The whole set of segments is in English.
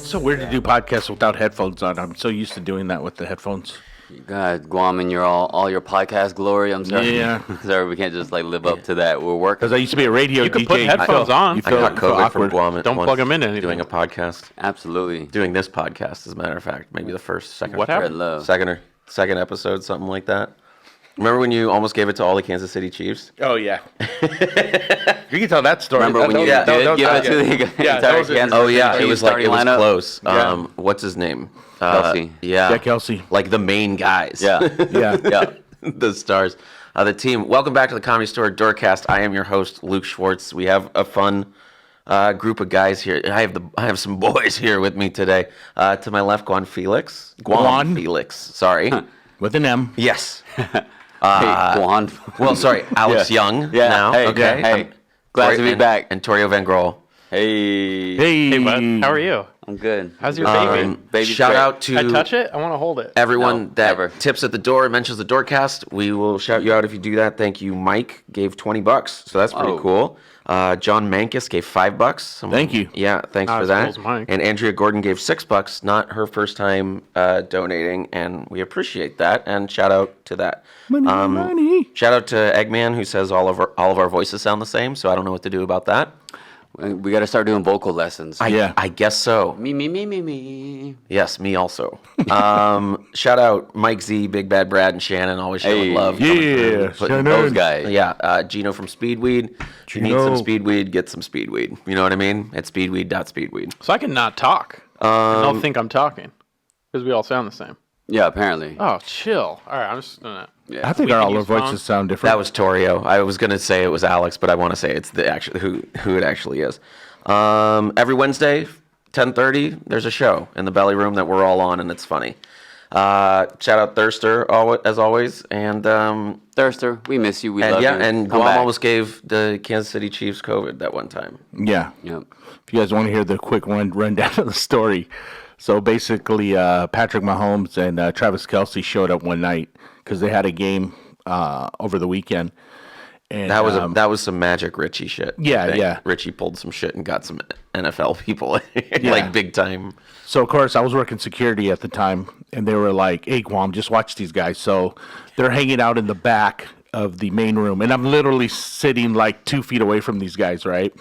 It's so weird to do podcasts without headphones on. I'm so used to doing that with the headphones. God, Guam and all your podcast glory. I'm sorry. Yeah. Sorry, we can't just live up to that. We're working. Because I used to be a radio You DJ. can put headphones on. You I feel, got COVID awkward. from Guam. Don't plug them into anything. Doing a podcast. Absolutely. Doing this podcast, as a matter of fact. Maybe the second What happened? Love. second episode, something like that. Remember when you almost gave it to all the Kansas City Chiefs? Oh, yeah. You can tell that story. Remember when you did give it to the entire Kansas Oh yeah, City it was starting lineup? close. Yeah. What's his name? Kelsey. Yeah, Yeah, Kelsey. like the main guys. Yeah. Yeah. Yeah. The stars. The team. Welcome back to the Comedy Store Doorcast. I am your host, Luke Schwartz. We have a fun group of guys here. I have some boys here with me today. To my left, Felix. Guam. Felix. Sorry. With an M. Yes. Hey, Guam. Well, sorry, Alex Young. Yeah. Now. Hey, okay. yeah. Hey. Glad to be back. And Torio Van Grol. Hey. Hey, bud. How are you? I'm good. How's your baby? Baby's Shout great. out to I touch it? I want to hold it. everyone No, that never. tips at the door and mentions the Doorcast. We will shout you out if you do that. Thank you. Mike gave $20, so that's pretty Oh. cool. John Mankus gave $5. Thank you. Yeah, thanks Not for as that. cool as Mike. And Andrea Gordon gave $6. Not her first time donating, and we appreciate that. And shout out to that. money. Shout out to Eggman, who says all of our voices sound the same. So I don't know what to do about that. We got to start doing vocal lessons. Yeah. I guess so. Me. Yes, me also. Shout out Mike Z, Big Bad Brad, and Shannon. Always showing Hey. love. coming through, Yeah. putting Those guys. Yeah, Gino from Speedweed. If you need some Gino. Speedweed, get some Speedweed. You know what I mean? At speedweed.speedweed. So I can not talk. And they'll think I'm talking. Because we all sound the same. Yeah, apparently. Oh, chill. All right, I'm just going to... Yeah. I think We can all our use voices phones. sound different. That was Torio. I was gonna say it was Alex, but I want to say it's the actual who it actually is. Every Wednesday, 10:30, there's a show in the belly room that we're all on, and it's funny. Shout out Thirster as always, and Thirster, we miss you. We love you. and Come Guam back. almost gave the Kansas City Chiefs COVID that one time. Yeah. Yep. If you guys want to hear the quick rundown of the story. So basically, Patrick Mahomes and Travis Kelce showed up one night because they had a game over the weekend. And That was some Magic Richie shit. I Yeah, think. yeah. Richie pulled some shit and got some NFL people like big time. So, of course, I was working security at the time, and they were like, hey, Guam, just watch these guys. So they're hanging out in the back of the main room, and I'm literally sitting like 2 feet away from these guys, right?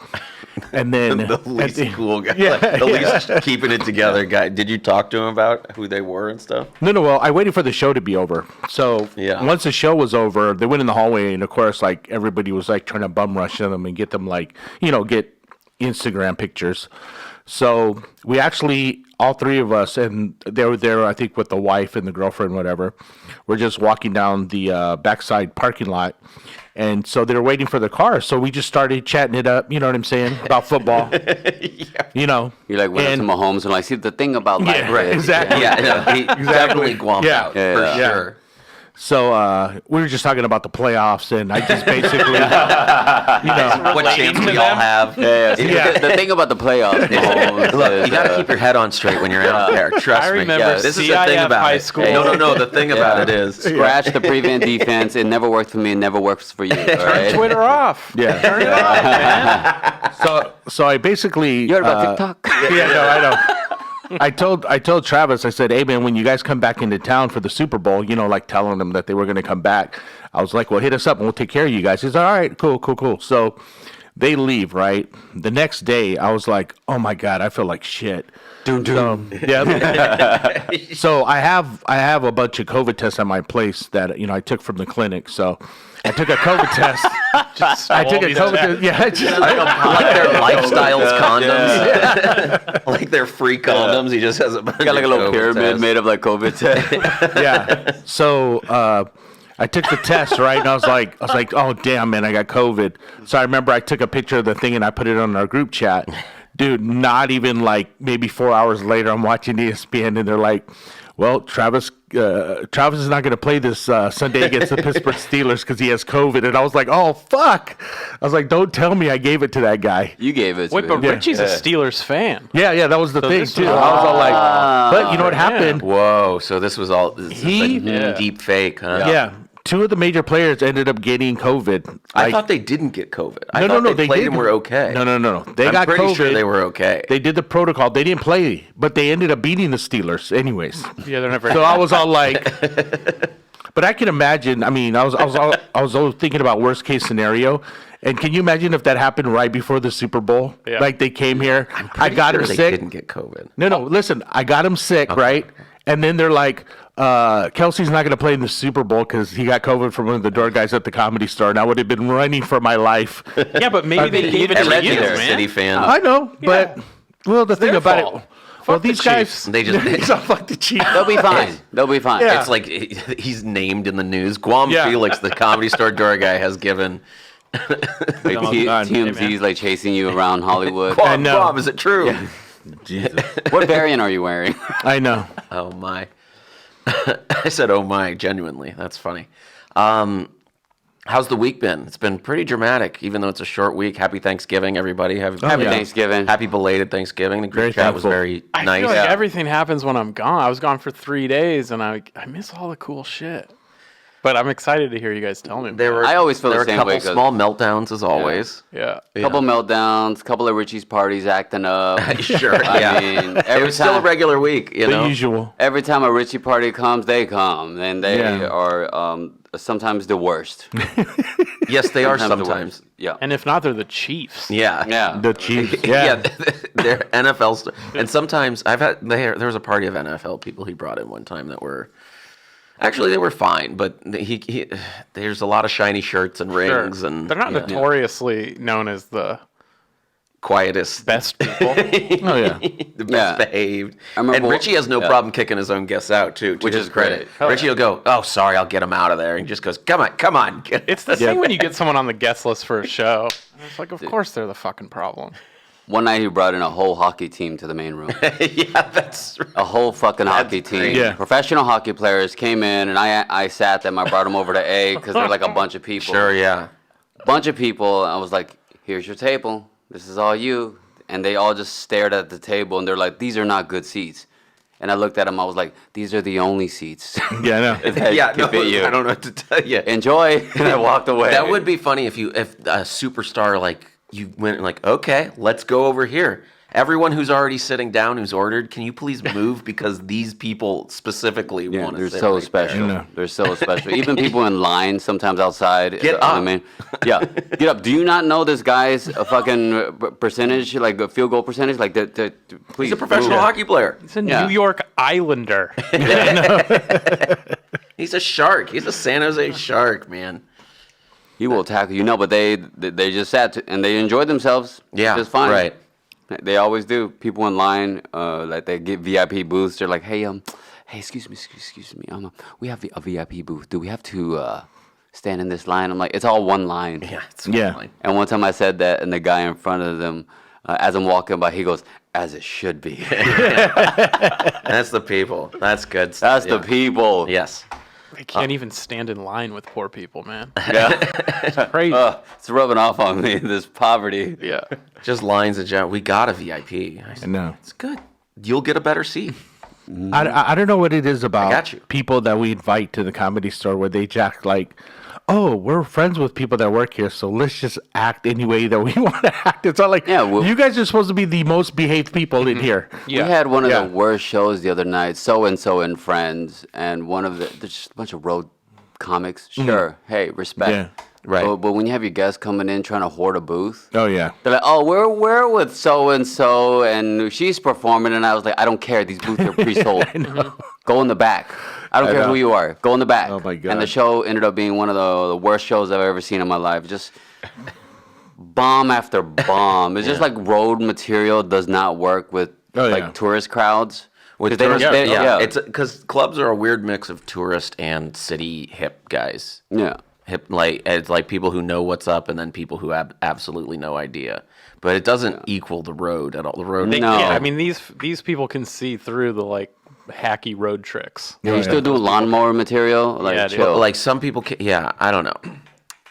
And then... The least cool guy, Yeah, like, the least keeping it together guy. Did you talk to him about who they were and stuff? No, well, I waited for the show to be over. So Yeah. once the show was over, they went in the hallway, and of course, like everybody was like trying to bum rush them and get them like, get Instagram pictures. So we actually, all three of us, and they were there, I think, with the wife and the girlfriend, whatever. We're just walking down the backside parking lot. And so they were waiting for the car. So we just started chatting it up, you know what I'm saying, about football. You know. You're like, went up to And- Mahomes and like, see, the thing about life Yeah, is... exactly. Yeah, no, he definitely guamed Yeah. out Yeah, for yeah. sure. So we were just talking about the playoffs, and I just basically, What chance we all have. Yeah. See, Yeah. The thing about the playoffs, Mahomes, Look, is, you got to keep your head on straight when you're out there. Trust I me. remember This is the CIF thing about high it. school. No. The thing about it is, scratch the prevent defense. It never worked for me. It never works for you. All right? Twitter off. yeah. Turn it off, man. So I basically, You heard about TikTok? yeah, no, I know. I told Travis, I said, hey man, when you guys come back into town for the Super Bowl, like telling them that they were going to come back. I was like, well, hit us up and we'll take care of you guys. He's all right, cool. So they leave, right? The next day, I was like, oh my God, I feel like shit. Yeah. So I have a bunch of COVID tests at my place that I took from the clinic. So I took a COVID test. I took a COVID test. Yeah. like their lifestyles condoms, like their free condoms. He just has a bunch Got like a of little COVID pyramid tests. made of like COVID test. Yeah. So I took the test, right? And I was like, oh damn, man, I got COVID. So I remember I took a picture of the thing and I put it on our group chat. Dude, not even like maybe 4 hours later, I'm watching ESPN and they're like, well, Travis is not going to play this Sunday against the Pittsburgh Steelers because he has COVID. And I was like, oh, fuck. I was like, don't tell me I gave it to that guy. You gave it to Wait, but him. Richie's a Steelers fan. Yeah, that was the thing, this too. was- I was all like, but you know what happened? Whoa! So this was all He- deep fake, huh? Yeah. two of the major players ended up getting COVID. I thought they didn't get COVID. I No, thought they played did. and were okay. No. They I'm got pretty COVID. sure they were okay. They did the protocol. They didn't play, but they ended up beating the Steelers anyways. Yeah, they're never. So I was all like, but I can imagine. I mean, I was always thinking about worst case scenario. And can you imagine if that happened right before the Super Bowl? Yeah. Like they came here, I Pretty got sure him they sick. didn't get COVID. No, listen, I got him sick, right? And then they're like, Kelsey's not going to play in the Super Bowl because he got COVID from one of the door guys at the Comedy Store, and I would have been running for my life. Yeah, but maybe they gave it to Every you, other man. City fan. I know, but well, the thing their about fault. it, well, Fuck the these guys, Chiefs. They just it's all fuck the Chiefs. They'll be fine. They'll be fine. Yeah. It's like he's named in the news. Guam Yeah. Felix, the Comedy Store door guy, has given. Like Oh, God. TMZ's like chasing you around Hollywood. I know. Guam, is it true? Jesus. What variant are you wearing? I know. Oh my! I said, "Oh my!" Genuinely, that's funny. How's the week been? It's been pretty dramatic, even though it's a short week. Happy Thanksgiving, everybody! Happy Happy yeah. Thanksgiving. Happy belated Thanksgiving. The Very group chat was thankful. very I nice. feel like everything happens when I'm gone. I was gone for 3 days, and I miss all the cool shit. But I'm excited to hear you guys tell me. There were. I always feel there the were same a couple way 'cause- small meltdowns, as always. Yeah. Couple meltdowns, couple of Richie's parties acting up. Sure. I Yeah. mean, It every was still a time, regular week, you The know. usual. every time a Richie party comes, they come, and they Yeah. are sometimes the worst. Yes, they are the sometimes. worst. Yeah. And if not, they're the Chiefs. Yeah. Yeah. The Chiefs. Yeah, Yeah. they're NFL and sometimes I've had there was a party of NFL people he brought in one time that were actually they were fine, but he there's a lot of shiny shirts and Sure. rings and They're not notoriously known as the quietest, best people. Oh yeah. the best Yeah. behaved. I remember And Richie has no problem kicking his own guests out too, to Which his is great. credit. Hell Richie yeah. will go, "Oh, sorry, I'll get him out of there," and he just goes, "Come on." It's the same when you get someone on the guest list for a show. And it's like, of course they're the fucking problem. One night he brought in a whole hockey team to the main room. Yeah, that's A whole fucking hockey team. great. Yeah. Professional hockey players came in, and I sat them. I brought them over to A because they're like a bunch of people. sure, yeah. Bunch of people. I was like, here's your table. This is all you. And they all just stared at the table, and they're like, these are not good seats. And I looked at them. I was like, these are the only seats. Yeah, I know. that Yeah, can no, fit you. I don't know what to tell you. Enjoy. And I walked away. That would be funny if a superstar like you went like, okay, let's go over here. Everyone who's already sitting down, who's ordered, can you please move because these people specifically Yeah, want to they're sit so right special. I know. They're so special. Even people in line sometimes outside. Get I up. mean, yeah, get up. Do you not know this guy's fucking percentage, like a field goal percentage? Like, please. He's a professional move. hockey player. It's a Yeah. New York Islander. He's a shark. He's a San Jose Shark, man. He will tackle you. No, but they just sat and they enjoyed themselves. Yeah, just fine. right. They always do. People in line, like they get VIP booths. They're like, hey, excuse me, we have a VIP booth. Do we have to stand in this line? I'm like, it's all one line. Yeah, it's Yeah. fine. And one time I said that, and the guy in front of them, as I'm walking by, he goes, as it should be. That's the people. That's good. That's Yeah. the people. Yes. They can't even stand in line with poor people, man. Yeah. It's crazy. It's rubbing off on me, this poverty. Yeah. Just lines of general. We got a VIP. I I said, know. it's good. You'll get a better seat. I don't know what it is about got you. people that we invite to the Comedy Store where they jack like, oh, we're friends with people that work here, so let's just act any way that we want to act. It's not like, Yeah, well- you guys are supposed to be the most behaved people in here. Yeah. We had one of Yeah. the worst shows the other night, So-and-so and Friends, and there's just a bunch of road comics. Sure, hey, respect. Yeah, right. But when you have your guests coming in trying to hoard a booth, Oh, yeah. they're like, oh, we're with so-and-so, and she's performing, and I was like, I don't care. These booths are pre-sold. Go in the back. I don't care know. who you are. Go in the back. Oh, my God. And the show ended up being one of the worst shows I've ever seen in my life. Just bomb after bomb. It's just like road material does not work with Oh, like yeah. tourist crowds. With 'Cause they don't- tourist, they- yeah, it's because clubs are a weird mix of tourist and city hip guys. Yeah. Hip like it's like people who know what's up, and then people who have absolutely no idea. But it doesn't equal the road at all. The road, They, No. Yeah, I mean these people can see through the like hacky road tricks. You still do lawnmower material? Like, Yeah, dude. chill. like some people, yeah, I don't know.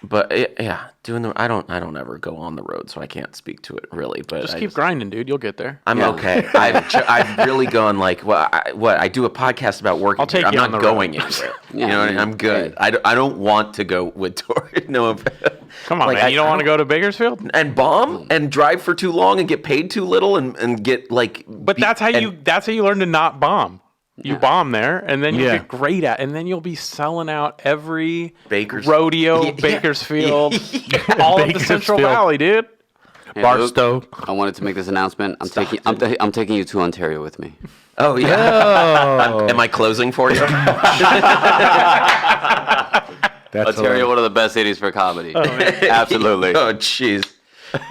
But yeah, I don't ever go on the road, so I can't speak to it really. But Just keep grinding, dude. You'll get there. I'm okay. I've really gone like, I do a podcast about working. I'll take I'm you not on the going road. anywhere. Yeah, You know what I mean? I'm good. I don't want to go with Torio. No, Come on, like, man. You don't want to go to Bakersfield? and bomb and drive for too long and get paid too little and get like. But that's how you learn to not bomb. You bomb there, and then you Yeah. get great at, and then you'll be selling out every Rodeo, rodeo, Bakersfield, all of the Central Bakersfield. Valley, dude. Hey, Barstow. Luke, I wanted to make this announcement. I'm taking you to Ontario with me. Oh yeah. Am I closing for you? That's Ontario, one of the best cities for comedy. Absolutely. Oh jeez.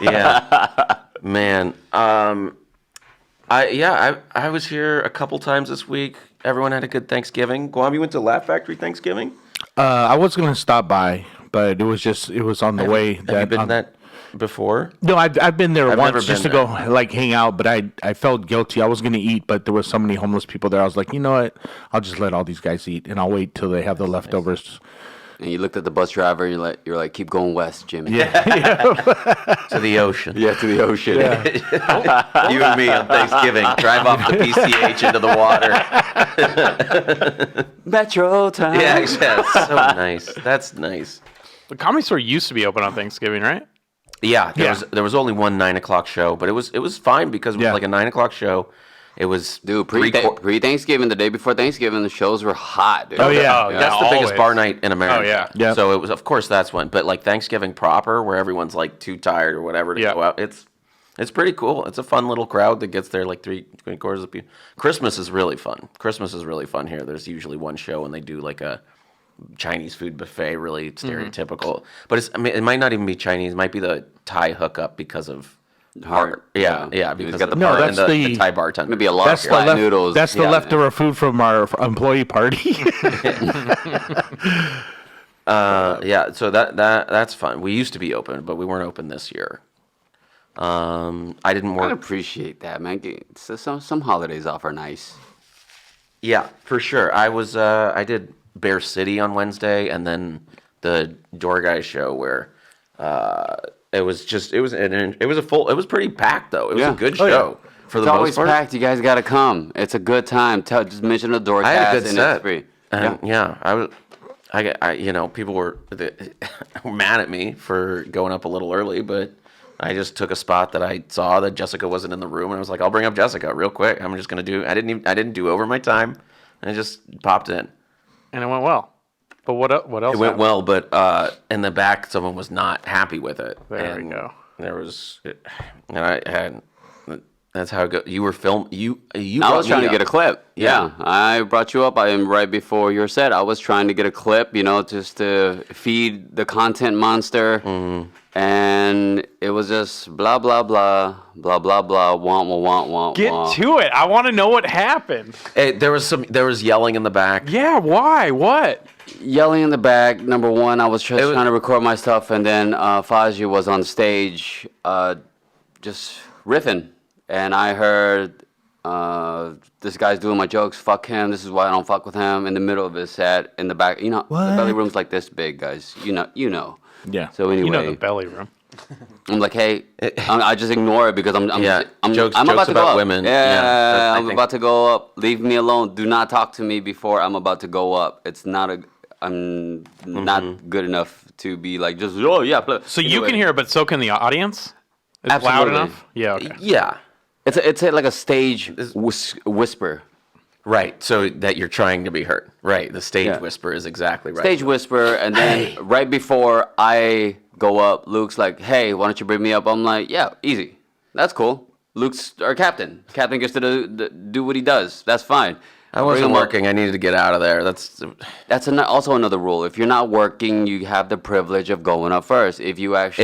Yeah. Man. I was here a couple times this week. Everyone had a good Thanksgiving. Guam, you went to Laugh Factory Thanksgiving? I was gonna stop by, but it was on the way. Have you been to that before? No, I've been there I've never once just to been go like hang out, but I felt guilty. I was gonna eat, but there were so many homeless people there. I was like, you know what? I'll just let all these guys eat, and I'll wait till they have the leftovers. And you looked at the bus driver, and you're like, keep going west, Jimmy. To the ocean. Yeah, to the ocean. You and me on Thanksgiving. Drive off the PCH into the water. Metro time. Yeah, exactly. So nice. That's nice. The Comedy Store used to be open on Thanksgiving, right? Yeah, Yeah. there was only one 9 o'clock show, but it was fine because it was Yeah. like a 9 o'clock show. It was Dude, pre-Thanksgiving, the day before Thanksgiving, the shows were hot, dude. Oh, yeah. That's the biggest bar night in America. Oh, yeah. Yeah. So it was, of course, that's one. But like Thanksgiving proper, where everyone's like too tired or whatever to Yeah. go out, it's pretty cool. It's a fun little crowd that gets there like three quarters of people. Christmas is really fun. Christmas is really fun here. There's usually one show and they do like a Chinese food buffet, really stereotypical. But it might not even be Chinese. It might be the Thai hookup because of Heart. Yeah, Yeah. because He's got of the the, part. and No, that's the the- Thai bartender. Maybe a lot That's of the flat noodles. That's the Yeah. leftover food from our employee party. Yeah, so that's fun. We used to be open, but we weren't open this year. I didn't I work. appreciate that, man. Some holidays off are nice. Yeah, for sure. I did Bear City on Wednesday, and then the Door Guy show where it was pretty packed though. It was Yeah. a good Oh, yeah. show for the It's most always part. packed. You guys got to come. It's a good time. Just mention the Doorcast. I had a good and set. It's free. And people were mad at me for going up a little early, but I just took a spot that I saw that Jessica wasn't in the room, and I was like, I'll bring up Jessica real quick. I'm just gonna do. I didn't do over my time. I just popped in. And it went well. But what else? It went happened? well, but in the back, someone was not happy with it. There we and go. There was, and I had. That's how it goes. You were you. I was trying to get a clip. Yeah. I brought you up. I am right before your set. I was trying to get a clip, just to feed the content monster. Mm-hmm. And it was just blah, blah, blah, blah, blah, blah, want. Get to it. I want to know what happened. There was yelling in the back. Yeah, why? What? Yelling in the back. Number one, I was trying to record my stuff, and then Fazio was on stage just riffing. And I heard this guy's doing my jokes. Fuck him. This is why I don't fuck with him. In the middle of his set, in the back. The belly room's like this big, guys. You know. Yeah. So anyway, You know the belly room. I'm like, hey, I just ignore it because I'm Jokes about to go about up. women. Yeah, I I'm think. about to go up. Leave me alone. Do not talk to me before I'm about to go up. It's not I'm not good enough to be like just play. So you can hear it, but so can the audience? It's loud Absolutely. enough? Yeah, okay. Yeah. It's like a stage whisper. Right. So that you're trying to be heard. Right. The stage Yeah. whisper is exactly right. Stage whisper, and then right before I go up, Luke's like, hey, why don't you bring me up? I'm like, yeah, easy. That's cool. Luke's our captain. Captain gets to do what he does. That's fine. I wasn't Bring him up. working. I needed to get out of there. That's Also another rule. If you're not working, you have the privilege of going up first. If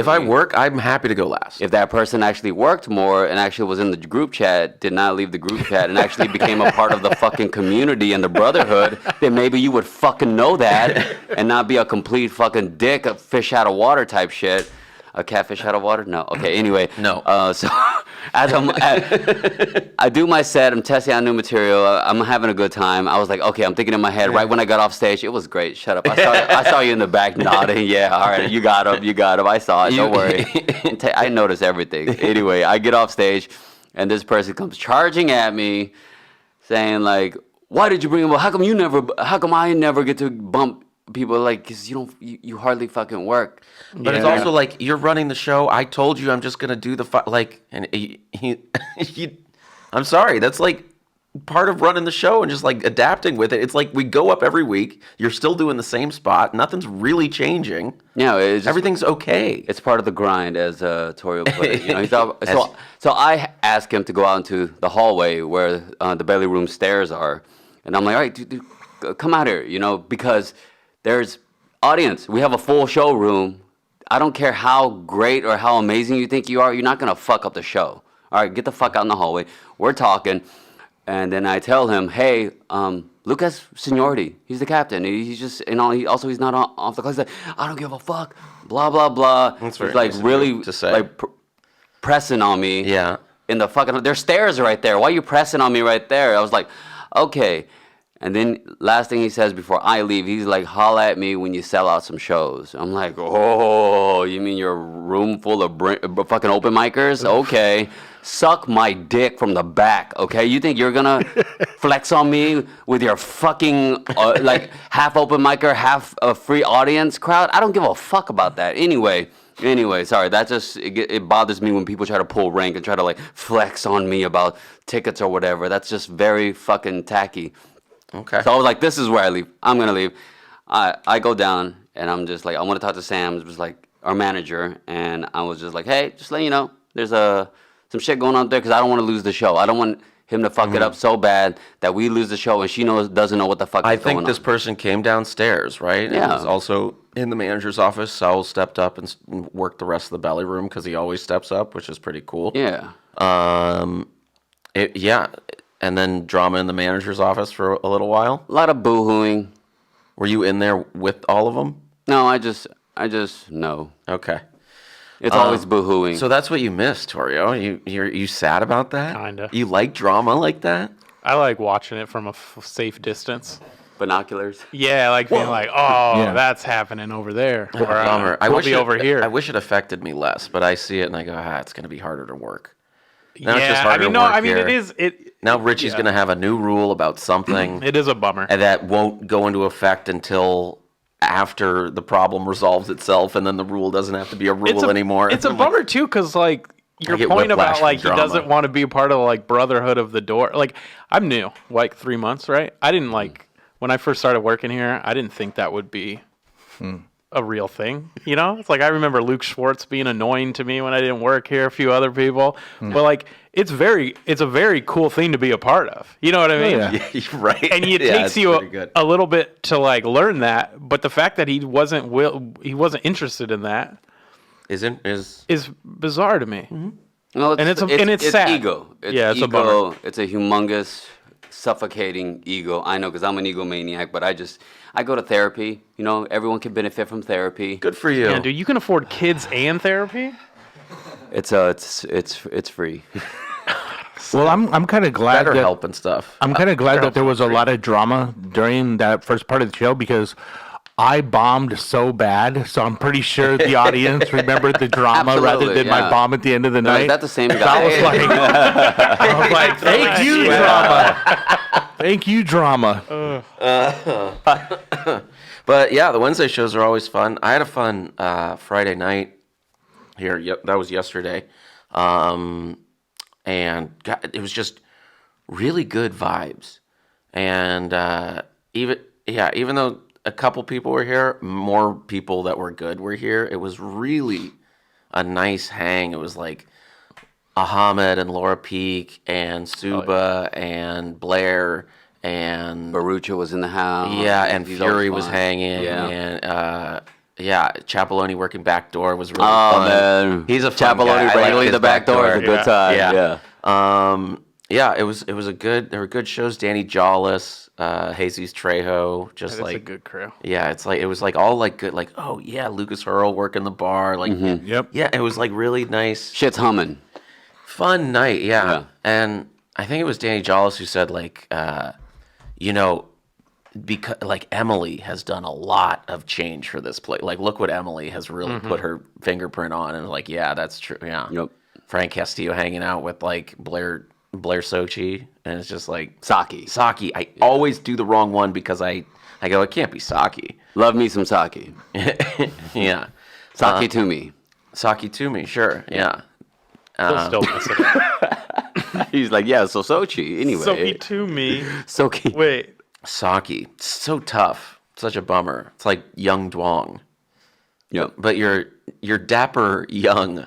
I work, I'm happy to go last. If that person actually worked more and actually was in the group chat, did not leave the group chat, and actually became a part of the fucking community and the brotherhood, then maybe you would fucking know that and not be a complete fucking dick, a fish out of water type shit. a catfish out of water? No. Okay. Anyway. No. So as I do my set, I'm testing out new material. I'm having a good time. I was like, okay, I'm thinking in my head. Right when I got off stage, it was great. Shut up. I saw you in the back nodding. Yeah. All right. You got him. You got him. I saw it. Don't worry. I noticed everything. Anyway, I get off stage, and this person comes charging at me, saying like, "Why did you bring him up? How come I never get to bump people like, because you hardly fucking work." But it's also like, you're running the show. I told you I'm just gonna do and I'm sorry. That's like part of running the show and just like adapting with it. It's like we go up every week. You're still doing the same spot. Nothing's really changing. Yeah, Everything's okay. It's part of the grind, as Torio put it. You know, so I asked him to go out into the hallway where the belly room stairs are, and I'm like, all right, dude, come out here, you know, because there's audience. We have a full showroom. I don't care how great or how amazing you think you are. You're not gonna fuck up the show. All right, get the fuck out in the hallway. We're talking, and then I tell him, hey, Luke has seniority. He's the captain. He's just, he's not off the clock. He's like, I don't give a fuck. Blah blah blah. That's He's very like nice really to say. like pressing on me. Yeah. In the fucking, there's stairs right there. Why are you pressing on me right there? I was like, okay. And then last thing he says before I leave, he's like, holla at me when you sell out some shows. I'm like, oh, you mean your room full of fucking open micers? Okay. Suck my dick from the back, okay? You think you're gonna flex on me with your fucking, like, half open micer, half free audience crowd? I don't give a fuck about that. Anyway, sorry, that just, it bothers me when people try to pull rank and try to, like, flex on me about tickets or whatever. That's just very fucking tacky. Okay. So I was like, this is where I leave. I'm going to leave. I go down, and I'm just like, I want to talk to Sam, it was like our manager, and I was just like, hey, just let you know, there's some shit going on there because I don't want to lose the show. I don't want him to fuck it up so bad that we lose the show and she doesn't know what the fuck is going on. I think this person came downstairs, right? Yeah. And was also in the manager's office. Saul stepped up and worked the rest of the belly room because he always steps up, which is pretty cool. Yeah. Yeah. And then drama in the manager's office for a little while. A lot of boo-hooing. Were you in there with all of them? No, I just no. Okay. It's always boo-hooing. So that's what you missed, Torio. You sad about that? Kinda. You like drama like that? I like watching it from a safe distance. Binoculars. Yeah, I like being like, oh, Yeah. that's happening over there. Or Bummer. we'll be over here. I wish it affected me less, but I see it and I go, it's going to be harder to work. Now it's yeah, just harder I mean, to no, work I mean, here. it is. Now Richie's going to have a new rule about something It is a bummer. and that won't go into effect until after the problem resolves itself, and then the rule doesn't have to be a rule anymore. It's a bummer too, because like your get point whiplash about from like he drama. doesn't want to be part of like brotherhood of the door. Like I'm new, like 3 months, right? I didn't like when I first started working here. I didn't think that would be a real thing. You know, it's like I remember Luke Schwartz being annoying to me when I didn't work here. A few other people, but like it's a very cool thing to be a part of. You know what I mean? yeah. right. And it Yeah, takes it's you pretty good. a little bit to like learn that, but the fact that he wasn't interested in that is bizarre to me. No, And it's sad. ego. Yeah, it's a ego. bummer. It's a humongous, suffocating ego. I know because I'm an egomaniac, but I go to therapy. You know, everyone can benefit from therapy. Good for you. Yeah, dude, you can afford kids and therapy. It's free. Well, I'm kind of glad Better that help and stuff. I'm kind of glad that there was a lot of drama during that first part of the show because I bombed so bad. So I'm pretty sure the audience remembered the drama rather Absolutely, than my yeah. bomb at the end of the No, night. is that the same I guy? was like, thank you, drama. Thank you, drama. But yeah, the Wednesday shows are always fun. I had a fun Friday night here. Yep, that was yesterday. And God, it was just really good vibes. And even though a couple people were here, more people that were good were here. It was really a nice hang. It was like Ahmed and Laura Peak and Suba and Blair and Barucha was in the house. yeah, and He's Fury always was fun. hanging, Yeah. and Chapeloni working back door was really Oh fun. man, He's a fun Chapeloni guy. I like breaking his the back door is a good time. Yeah. Yeah. Yeah, it was a good. There were good shows. Danny Jawless, Jesus Trejo, just That's like a good crew. yeah. It's like it was like all like good. Like oh yeah, Lucas Hurl working the bar. Like Yep. yeah, it was like really nice, Shit's humming. fun night. Yeah, Yeah. and I think it was Danny Jawless who said like, you know, because like Emily has done a lot of change for this place. Like look what Emily has really put her fingerprint on, and like yeah, that's true. Yeah. Yep. Frank Castillo hanging out with like Blair Sochi, and it's just like Saki. I always do the wrong one because I go it can't be Saki. Love me some sake. Yeah, Sake to me. Saki to me, sure. Yeah, He'll still mess it up. He's like, yeah, so Sochi. Anyway. So he to me. Soki. Wait. Saki, so tough, such a bummer. It's like young Duong, Yep. but you're dapper young.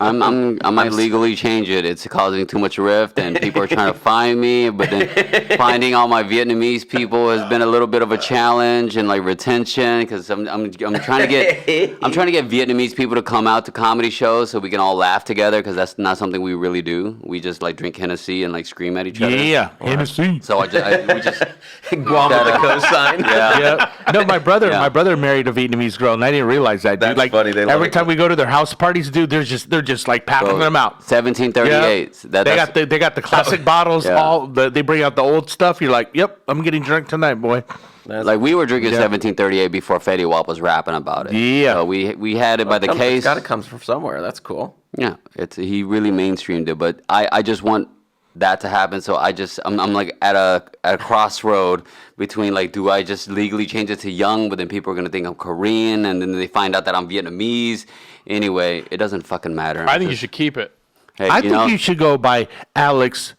I might legally change it. It's causing too much rift, and people are trying to find me. But then finding all my Vietnamese people has been a little bit of a challenge, and like retention, because I'm trying to get Vietnamese people to come out to comedy shows so we can all laugh together, because that's not something we really do. We just like drink Hennessy and like scream at each other. Yeah, Hennessy. So we just Guam with the cosign. yeah. Yep. No, my brother married a Vietnamese girl, and I didn't realize that. Dude. That's Like funny. They every like time it. we go to their house parties, dude, they're just like passing them out. 1738. Yeah. They got the classic bottles. Yeah. They bring out the old stuff. You're like, yep, I'm getting drunk tonight, boy. Like we were drinking 1738 before Fetty Wap was rapping about it. Yeah. So we had it by the It's case. got to come from somewhere. That's cool. Yeah, he really mainstreamed it, but I just want that to happen. So I'm like at a crossroad between like, do I just legally change it to young, but then people are gonna think I'm Korean, and then they find out that I'm Vietnamese. Anyway, it doesn't fucking matter. I think you should keep it. Hey, I think you should go by Alex,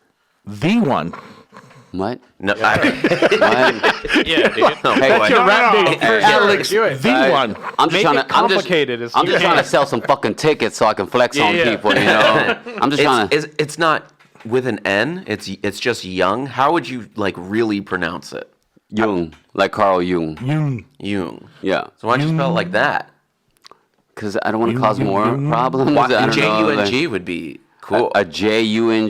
the one. What? No, What? Yeah, dude. Hey, That's your rap name, for sure. Alex, Do it. the one. I'm just Make trying it to complicated as I'm you just trying can. to sell some fucking tickets so I can flex on Yeah. people. You know, I'm just trying to. it's not with an N. It's just young. How would you like really pronounce it? Jung, like Carl Jung. Jung. Yeah, So why don't you spell it like that? because I don't want to cause more problems. I don't know, Jung would be cool. A Jung.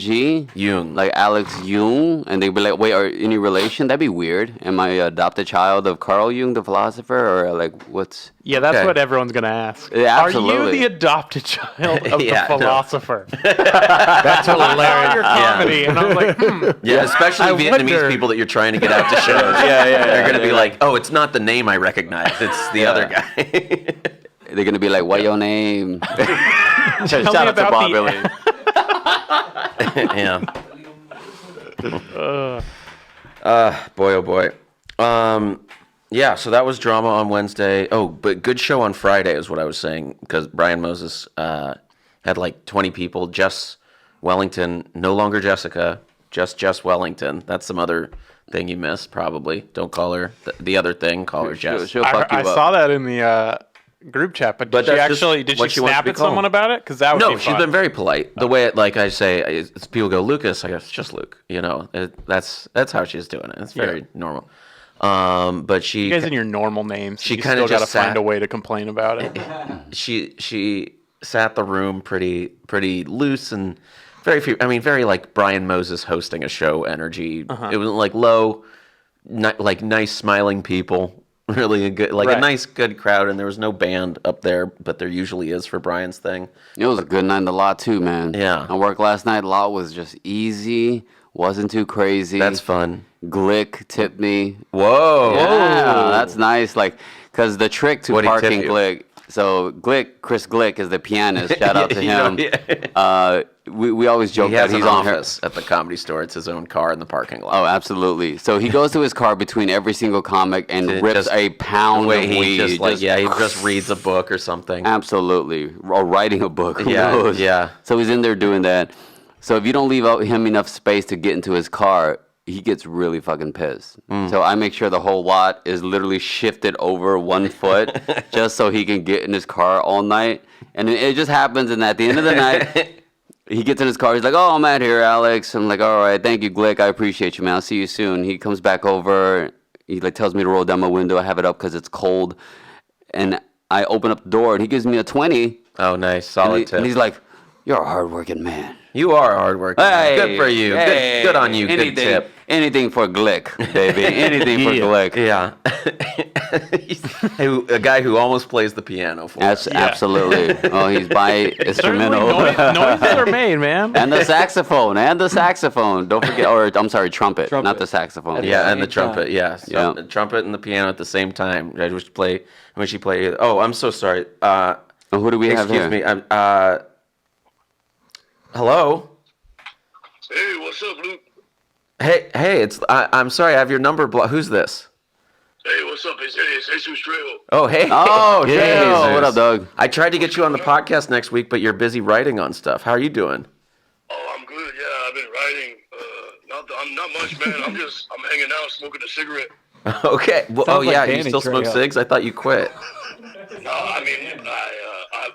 Jung. Like Alex Jung, and they'd be like, wait, are any relation? That'd be weird. Am I adopted child of Carl Jung, the philosopher, or like what's? Yeah, that's Okay. what everyone's gonna ask. Yeah, Are you absolutely. the adopted child of Yeah, the no. philosopher? That's hilarious. Your comedy, and I was like, Yeah, especially I Vietnamese wonder- people that you're trying to get out to shows. They're going to be like, oh, it's not the name I recognize. It's the other guy. They're gonna be like, what your name? Shout me out to about Bob the- Billy. Yeah. Boy, oh boy. Yeah, so that was drama on Wednesday. Oh, but good show on Friday is what I was saying, because Brian Moses had like 20 people. Jess Wellington, no longer Jessica, just Jess Wellington. That's some other thing you missed, probably. Don't call her the other thing. Call her Jess. She'll fuck you I up. saw that in the group chat, but But did she that's just actually did what she she wants snap to be at someone called. about it? Because that would No, be she's fun. been very polite. The way, like I say, it's, people go, Lucas, I go, it's just Luke. You know, that's how she's doing it. It's very normal. But she, You guys in your normal names, she you kinda still got to just find sat- a way to complain about it. she sat the room pretty loose and very few. I mean, very like Brian Moses hosting a show energy. It was like low, like nice smiling people. Really a good, like a Right. nice good crowd, and there was no band up there, but there usually is for Brian's thing. It was a good night in the lot too, man. Yeah. I worked last night. Lot was just easy. Wasn't too crazy. That's fun. Glick tipped me. Whoa. Yeah, that's nice. Like, cause the trick to What'd he parking tip you? Glick. So Chris Glick is the pianist. Shout out to You know, him. yeah. We always joke He that has he's an on here. office at the Comedy Store. It's his own car in the parking lot. Oh, absolutely. So he goes to his car between every single comic and It rips just- a pound the way of he weed. just like he just reads a book or something. Absolutely. Or writing a book. Who Yeah, knows? yeah. So he's in there doing that. So if you don't leave out him enough space to get into his car, he gets really fucking pissed. So I make sure the whole lot is literally shifted over 1 foot just so he can get in his car all night. And it just happens, and at the end of the night, he gets in his car. He's like, "Oh, I'm out here, Alex." I'm like, "All right, thank you, Glick. I appreciate you, man. I'll see you soon." He comes back over. He like tells me to roll down my window. I have it up because it's cold. And I open up the door, and he gives me a 20. Oh, nice, And, solid tip. and he's like, "You're a hardworking man." You are hardworking. Hey, Good for you. hey, Good on you. Anything, Good tip. anything for Glick, baby. Anything for Glick. Yeah. A guy who almost plays the piano for us. Absolutely. Oh, he's bi-instrumental. Noises are made, man. And the saxophone. Don't forget, or I'm sorry, trumpet. Not the saxophone. Yeah, and the trumpet. Yeah. So the trumpet and the piano at the same time. I wish she played. Oh, I'm so sorry. Who do we have here? Excuse me. Hello. Hey, what's up, Luke? Hey. I'm sorry. I have your number. Who's this? Hey, what's up? It's Jesus Trejo. Oh, hey. Oh, Hey, hey. Jesus. What up, Doug? I tried to get you on the podcast next week, but you're busy writing on stuff. How are you doing? Oh, I'm good. Yeah, I've been writing. I'm not much, man. I'm hanging out, smoking a cigarette. Okay. Well, Sounds like you Danny still smoke Trejo. cigs? I thought you quit. No, I mean, I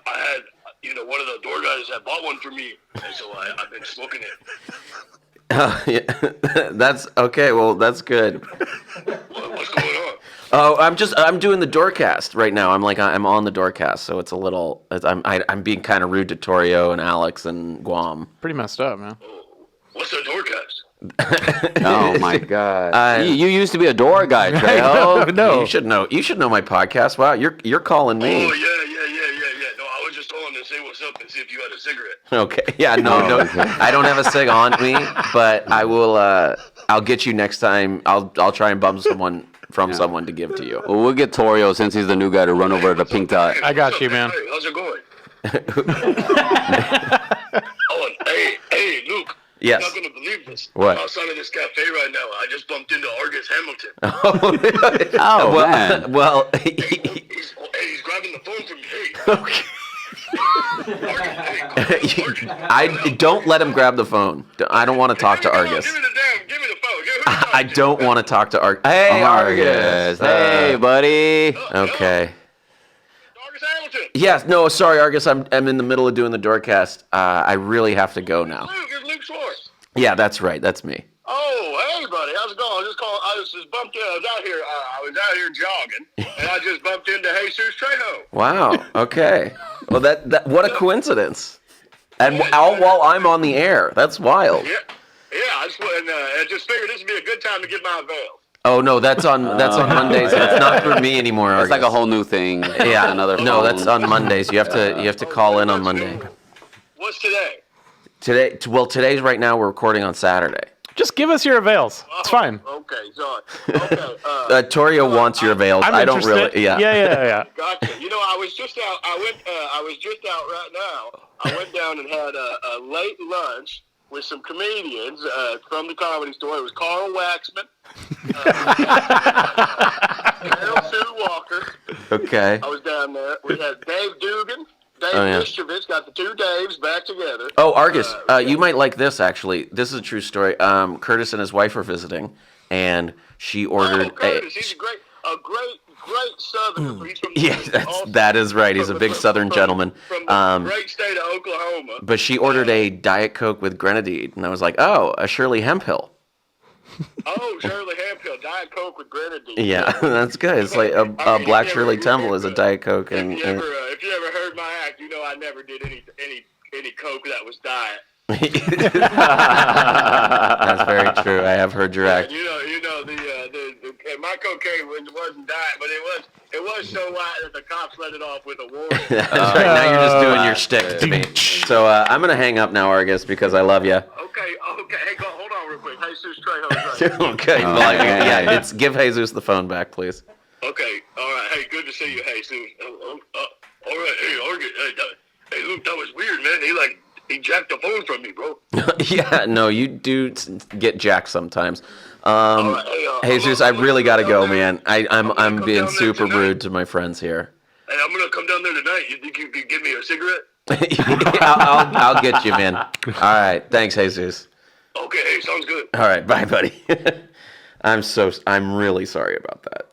had, one of the door guys had bought one for me, and so I've been smoking it. Yeah. That's okay. Well, that's good. What's going on? Oh, I'm doing the Doorcast right now. I'm on the Doorcast, so it's a little. I'm being kind of rude to Torio and Alex and Guam. Pretty messed up, man. What's a doorcast? Oh, my God. You used to be a door guy, Trejo. No. You should know. You should know my podcast. Wow, you're calling me. Oh, yeah. No, I was just calling to say what's up and see if you had a cigarette. Okay. Yeah. No. I don't have a cig on me, but I will. I'll get you next time. I'll try and bum someone someone to give to you. Well, we'll get Torio, since he's the new guy, to run over to Pink Dot. I got What's you, up, man. Hey, how's it going? Oh, and hey, Luke. Yes. You're not gonna believe this. What? I'm outside of this cafe right now. I just bumped into Argus Hamilton. Oh, well, man. well. He's grabbing the phone from me. Hey. Okay. Argus, hey, Argus. I don't let him grab the phone. I don't want to talk to Argus. Give me the phone. Give me the phone. I don't want to talk to Argus. Hey, Argus. Hey, buddy. Okay. Argus Hamilton. Yes. No. Sorry, Argus. I'm in the middle of doing the Doorcast. I really have to go now. Luke, it's Luke Schwartz. Yeah, that's right. That's me. Oh, hey, buddy. How's it going? I was just bumped in. I was out here jogging, and I just bumped into Jesus Trejo. Wow. Okay. Well, that what a coincidence. And all while I'm on the air. That's wild. Yeah. I just figured this would be a good time to get my veil. Oh no, that's on Mondays. It's not for me anymore, Argus. It's like a whole new thing. Yeah. Another No, phone. that's on Mondays. You have to call in on Monday. What's today? Today's right now. We're recording on Saturday. Just give us your avails. It's fine. Okay, so okay. Torio wants your avails. I'm I don't interested. really. Yeah. Yeah. Gotcha. I was just out. I was just out right now. I went down and had a late lunch with some comedians from the Comedy Store. It was Carl Waxman, Carol Sue Walker. Okay. I was down there. We had Dave Dugan. Dave yeah. Mischievitz, got the two Daves back together. Oh, Argus, you might like this, actually. This is a true story. Curtis and his wife are visiting, and she ordered... Curtis, he's a great Southerner. He's from that is right. He's a big Southern gentleman. From the great state of Oklahoma. But she ordered a Diet Coke with grenadine, and I was like, oh, a Shirley Hemphill. Oh, Shirley Hemphill, Diet Coke with grenadine. Yeah, that's good. It's like a Black Shirley Temple is a Diet Coke. If you ever heard my act, you know I never did any Coke that was diet. That's very true. I have heard your act. You know my cocaine wasn't diet, but it was so light that the cops let it off with a warning. That's right. Now you're just doing your shtick to me. So I'm gonna hang up now, Argus, because I love you. Okay. Hey, hold on real quick. Jesus Trejo's right. Okay. Give Jesus the phone back, please. Okay. All right. Hey, good to see you, Jesus. All right. Hey, Argus. Hey, Luke, that was weird, man. He jacked the phone from me, bro. Yeah, no, you do get jacked sometimes. Right, Jesus, I really gotta go, man. I'm being super rude to my friends here. Hey, I'm gonna come down there tonight. You think you could give me a cigarette? I'll get you, man. All right, thanks, Jesus. Okay, hey, sounds good. All right, bye, buddy. I'm really sorry about that.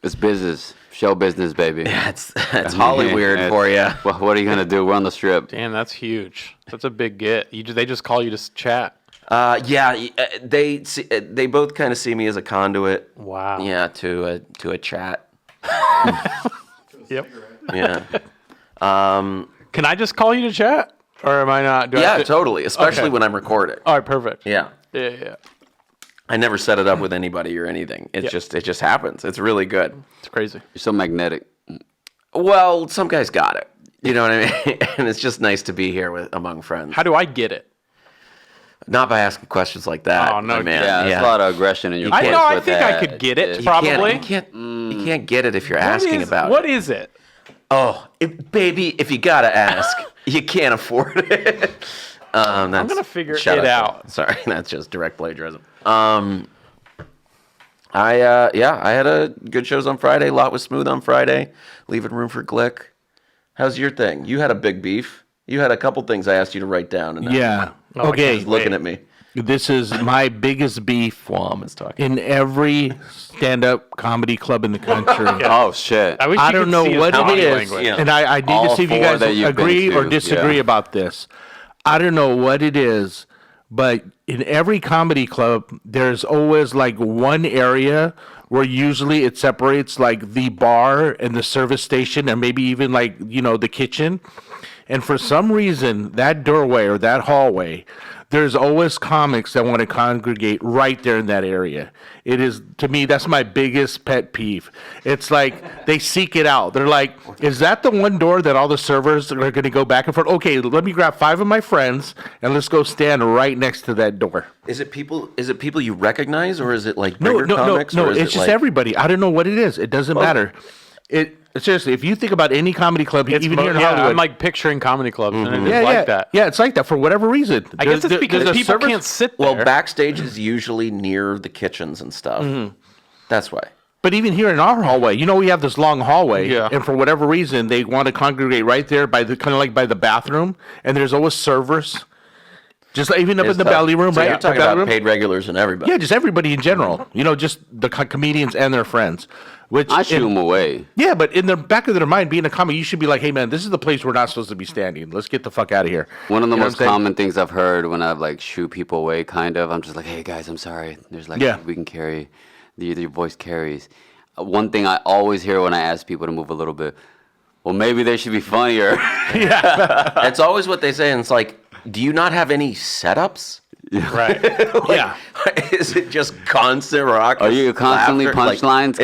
It's business. Show business, baby. That's Holly weird for you. Well, what are you going to do? We're on the strip. Damn, that's huge. That's a big get. They just call you to chat. They both kind of see me as a conduit. Wow. Yeah, to a chat. Yep. Yeah. Can I just call you to chat? Or am I not? Do I Yeah, have to- totally. Especially Okay. when I'm recording. All right, perfect. Yeah. Yeah. I never set it up with anybody or anything. It just happens. It's really good. It's crazy. You're so magnetic. Well, some guys got it. You know what I mean? And it's just nice to be here among friends. How do I get it? Not by asking questions like that. Oh, no, my man. Yeah, there's a lot of aggression in your I voice know. I with think I that. could get it. You Probably. You can't get it if you're asking about What it. is it? Oh, baby, if you gotta ask, you can't afford it. I'm gonna figure it out. Sorry, that's just direct plagiarism. I had a good shows on Friday. Lot was smooth on Friday. Leaving room for Glick. How's your thing? You had a big beef. You had a couple things I asked you to write down. And Yeah. Oh, Okay. he's looking at me. This is my biggest beef Guam is talking. in every stand-up comedy club in the country. Oh shit! I wish I you don't could know see his what it body is, language. Yeah. and I need All to see if you four guys that you've been agree or to, disagree yeah. about this. I don't know what it is, but in every comedy club, there's always like one area where usually it separates like the bar and the service station, and maybe even like the kitchen. And for some reason, that doorway or that hallway, there's always comics that want to congregate right there in that area. It is, to me, that's my biggest pet peeve. It's like they seek it out. They're like, is that the one door that all the servers are going to go back and forth? Okay, let me grab 5 of my friends and let's go stand right next to that door. Is it people you recognize, or is it like No, bigger comics? no, or is it's it just like, everybody. I don't know what it is. It doesn't matter. Seriously, if you think about any comedy club, even here in Hollywood, I'm like picturing comedy clubs, and it's yeah, like yeah, that. yeah, it's like that for whatever reason. I guess it's because there's a people service- can't sit there. Well, backstage is usually near the kitchens and stuff. That's why. But even here in our hallway, we have this long hallway, Yeah. and for whatever reason, they want to congregate right there by the kind of like by the bathroom, and there's always servers, just like even up in It's the tough. belly room, So right? you're talking The belly about room? paid regulars and everybody. Yeah, just everybody in general. Just the comedians and their friends. Which I shoo them away. Yeah, but in the back of their mind, being a comic, you should be like, hey man, this is the place we're not supposed to be standing. Let's get the fuck out of here. One of the You know most what I'm saying? common things I've heard when I've like shoo people away, kind of, I'm just like, hey guys, I'm sorry. There's like, Yeah. we can carry, your voice carries. One thing I always hear when I ask people to move a little bit, well, maybe they should be funnier. That's always what they say, and it's like, do you not have any setups? Right. Yeah. Is it just constant rock? Are you constantly punchlines?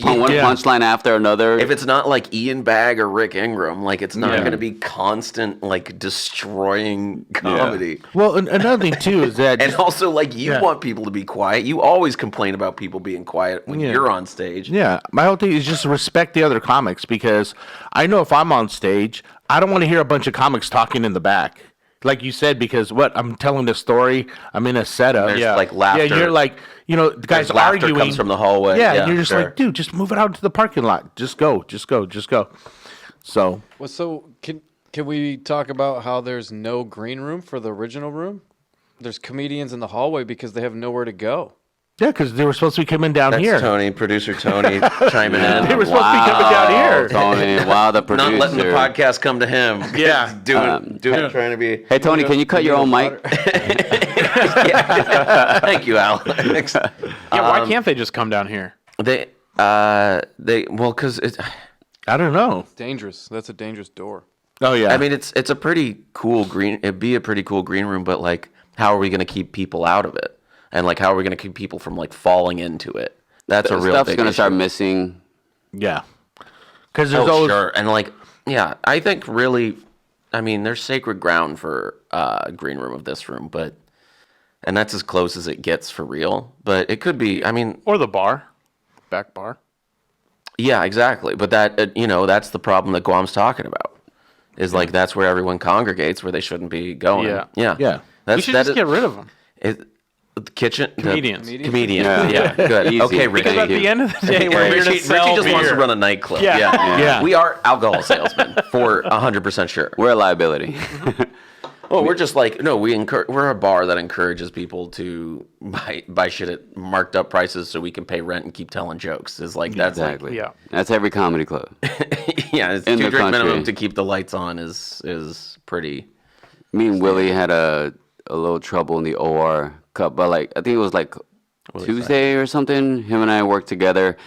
One Yeah. punchline after another? If it's not like Ian Bagg or Rick Ingram, like it's not Yeah. going to be constant, like destroying comedy. Well, another thing too is that And also, like, you Yeah. want people to be quiet. You always complain about people being quiet when Yeah. you're on stage. yeah, my whole thing is just respect the other comics, because I know if I'm on stage, I don't want to hear a bunch of comics talking in the back. Like you said, because I'm telling this story, I'm in a setup. There's, yeah, like, laughter. Yeah, you're like, the guys There's laughter arguing. comes from the hallway. Yeah, Yeah, and you're just sure. like, dude, just move it out to the parking lot. Just go. So Well, so can we talk about how there's no green room for the original room? There's comedians in the hallway because they have nowhere to go. yeah, because they were supposed to be coming down That's here. Tony, producer Tony, chiming in. They were supposed to be coming down here. Tony. Wow, the producer. Not letting the podcast come to him. Yeah. doing, trying to be. Hey, Tony, can you cut your own mic? Thank you, Alex. Yeah, why can't they just come down here? Because it. I don't know. Dangerous. That's a dangerous door. Oh yeah. I mean, it's a pretty cool green. It'd be a pretty cool green room, but like, how are we going to keep people out of it? And like, how are we going to keep people from like falling into it? That's a real Stuff's big gonna issue. start missing. yeah. Because there's Oh, always sure. And like, yeah, I think really, I mean, there's sacred ground for green room of this room, and that's as close as it gets for real. But it could be, I mean, Or the bar, back bar. yeah, exactly. But that, that's the problem that Guam's talking about. Is like, that's where everyone congregates, where they shouldn't be going. Yeah. Yeah. Yeah. We should just get rid of them. The kitchen. Comedians. Comedian. Yeah. Yeah. Good. Easy. Okay, Ricky. Because at the end of the day, we're here to Richie sell just beer. wants to run a nightclub. Yeah. Yeah. We are alcohol salesmen for 100% sure. We're a liability. Well, we're just like, no, we're a bar that encourages people to buy shit at marked up prices so we can pay rent and keep telling jokes. Is like that's Exactly. Yeah. That's every comedy club. like, yeah, it's In $2 the drink minimum country. to keep the lights on is pretty. Me and Willie had a little trouble in the OR cup, but like I think it was like Tuesday or something. Him and I worked together,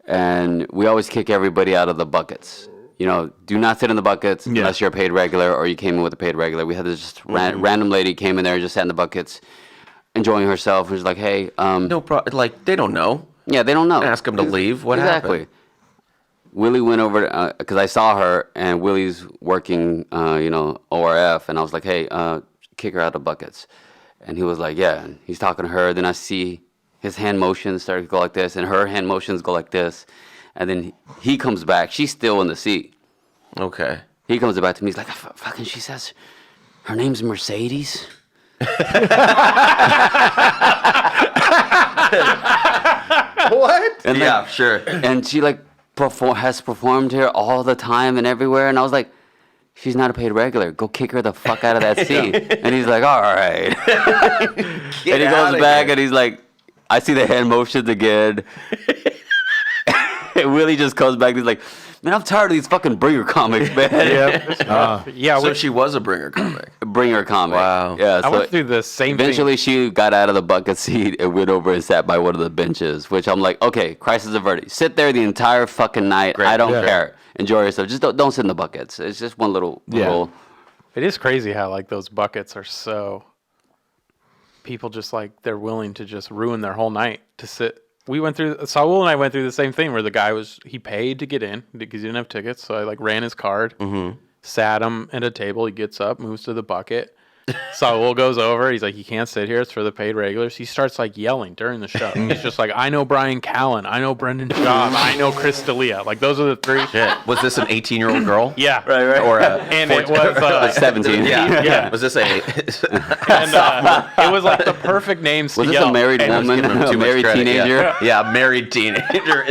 and we always kick everybody out of the buckets. do not sit in the buckets unless you're a paid regular or you came in with a paid regular. We had this just random lady came in there and just sat in the buckets, enjoying herself. Who's like, hey, No problem. Like, they don't know. yeah, they don't know. Ask them to leave. What happened? Willie went over because I saw her and Willie's working, ORF, and I was like, hey, kick her out of the buckets. And he was like, yeah. And he's talking to her. Then I see his hand motions start to go like this, and her hand motions go like this. And then he comes back. She's still in the seat. Okay. He comes back to me. He's like, fucking, she says, her name's Mercedes. What? And yeah, sure. And she like has performed here all the time and everywhere. And I was like, she's not a paid regular. Go kick her the fuck out of that seat. And he's like, all right. And he goes back and he's like, I see the hand motions again. And Willie just comes back and he's like, man, I'm tired of these fucking bringer comics, man. Yeah, So she was a bringer comic. Bringer comic. Wow. Yeah. I went through the same Eventually, thing. she got out of the bucket seat and went over and sat by one of the benches, which I'm like, okay, crisis averted. Sit there the entire fucking night. Great. I don't care. Enjoy yourself. Just don't sit in the buckets. It's just one little rule. It is crazy how like those buckets are so. People just like they're willing to just ruin their whole night to sit. We went through. Saul and I went through the same thing where the guy he paid to get in because he didn't have tickets. So I like ran his card, sat him at a table. He gets up, moves to the bucket. Saul goes over. He's like, "You can't sit here. It's for the paid regulars." He starts like yelling during the show. He's just like, "I know Brian Callen. I know Brendan Schaub. I know Chris D'Elia." Like those are the three. Shit. Was this an 18-year-old girl? Yeah, Right. Or and it was 17. Yeah. Was this a? and it was like the perfect names Was to this yell. a married And- woman? Giving them A too much married credit, teenager? Yeah, married teenager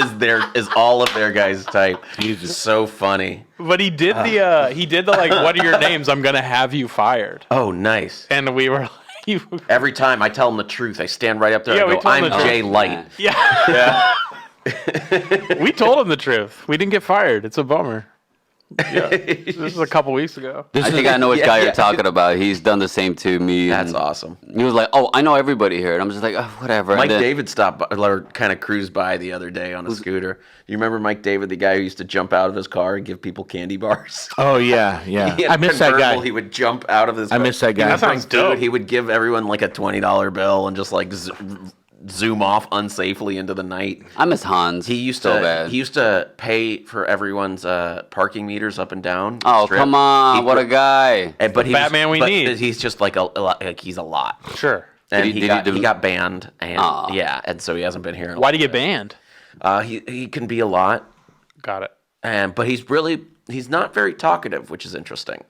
is all of their guys' type. Jesus, so funny. But he did the like, what are your names? I'm gonna have you fired. Oh, nice. And we were like, Every time I tell them the truth, I stand right up there Yeah, and we go, told them "I'm the truth. Jay Light." yeah. We told him the truth. We didn't get fired. It's a bummer. Yeah. This is a couple weeks ago. I think I know which guy you're talking about. He's done the same to me. That's and awesome. He was like, "Oh, I know everybody here," and I'm just like, "Oh, whatever." Mike And then- David stopped by, or kind of cruised by the other day on a scooter. You remember Mike David, the guy who used to jump out of his car and give people candy bars? Oh yeah. He had I a miss that convertible, guy. He would jump out of his car. I miss that guy. That sounds Dude, dope. he would give everyone like a $20 bill and just like zoom off unsafely into the night. I miss Hans. He used so to bad. he used to pay for everyone's parking meters up and down. the Oh, strip. come on! He What a put- guy! But he's, Batman we but need. He's just like like he's a lot. Sure. And Did he- he did he do- got banned, and Aw. yeah, and so he hasn't been here. In a Why'd he little get bit. banned? He can be a lot, Got it. but he's not very talkative, which is interesting.